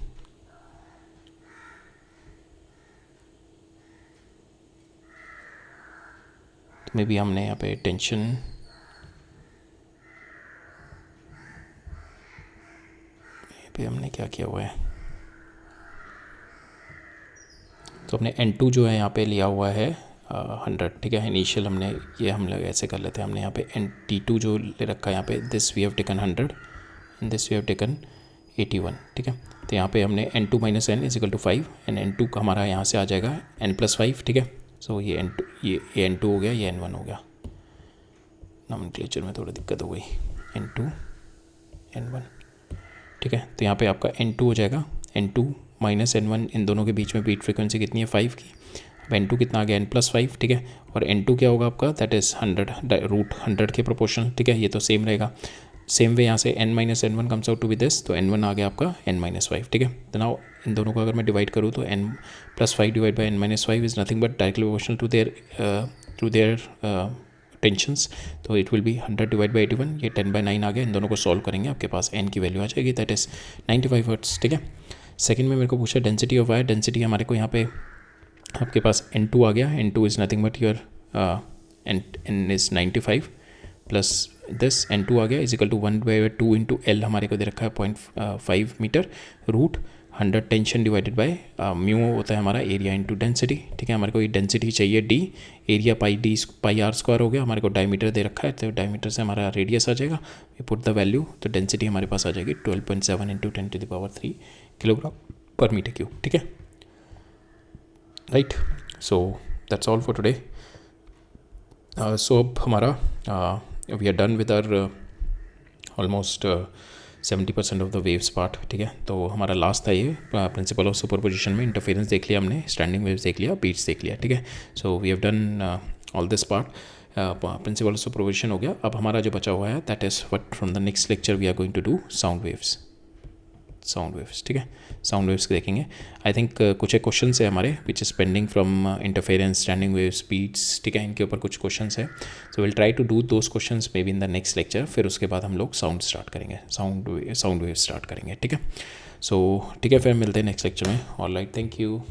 तो मे बी हमने यहाँ पे टेंशन पे हमने क्या किया हुआ है, तो हमने N2 जो है यहाँ पे लिया हुआ है 100, ठीक है, इनिशियल हमने ये हम लोग ऐसे कर लेते हैं, हमने यहाँ पे T2 जो ले रखा है यहाँ पे, this we have taken 100 and this we have taken 81, ठीक है। तो यहाँ पे हमने N2 minus N equal to 5, and N2 का हमारा यहाँ से आ जाएगा N+5, ठीक है। सो ये N2 ये N2 हो गया, ये N1 हो गया, नॉमेनक्लेचर में थोड़ी दिक्कत हो गई, N2 N1, ठीक है। तो यहाँ पे आपका N2 हो जाएगा N2 माइनस N1, इन दोनों के बीच में बीट फ्रीक्वेंसी कितनी है 5 की, अब N2 कितना आ गया N+5, ठीक है, और N2 क्या होगा आपका दैट इज़ 100 रूट 100 के प्रोपोर्शनल, ठीक है, ये तो सेम रहेगा। सेम वे यहाँ से N minus N1 comes out to be this, तो N1 आ गया आपका N-5, ठीक है। तो नाउ इन दोनों को अगर मैं डिवाइड करूँ तो N+5 divide by N-5 is nothing but directly proportional to their tensions, तो it will be 100 divide by 81, ये 10/9 आ गया। इन दोनों को सॉल्व करेंगे, आपके पास n की वैल्यू आ जाएगी दैट इज़ 95 हर्ट्ज़, ठीक है। सेकंड में मेरे को पूछा डेंसिटी ऑफ वायर, डेंसिटी हमारे को यहाँ पे आपके पास N2 आ गया, N2 is nothing but your N is 95 plus this N2 आ गया इजिकल टू 1/2 इंटू L हमारे को दे रखा है 0.5 metre, root 100 tension divided by mu होता है हमारा एरिया इंटू डेंसिटी, ठीक है। हमारे को ये डेंसिटी चाहिए D, area pi r square हो गया, हमारे को डायमीटर दे रखा है, तो डायमीटर से हमारा रेडियस आ जाएगा, वी पुट द वैल्यू, तो डेंसिटी हमारे पास आ जाएगी 12.7 into 10⁻³ kilogram per metre cube, ठीक है, right. So that's all for today. So अब हमारा we are done with our almost 70% of the waves part, ठीक है। तो हमारा लास्ट था ये प्रिंसिपल ऑफ सुपरपोजिशन में इंटरफेरेंस देख लिया हमने, स्टैंडिंग वेव्स देख लिया, बीट्स देख लिया, ठीक है। So we have done all this part, principle of superposition हो गया। अब हमारा जो बचा हुआ है that is what from the next lecture we are going to do sound waves, ठीक है, साउंड वेव्स देखेंगे। आई थिंक कुछ एक क्वेश्चन है हमारे which is pending from interference, standing wave, speeds, ठीक है, इनके ऊपर कुछ क्वेश्चन है। So will try to do those question may be in the next lecture, फिर उसके बाद हम लोग साउंड स्टार्ट करेंगे, साउंड वेव स्टार्ट करेंगे, ठीक है। सो ठीक है, फिर मिलते हैं नेक्स्ट लेक्चर में। Alright, thank you.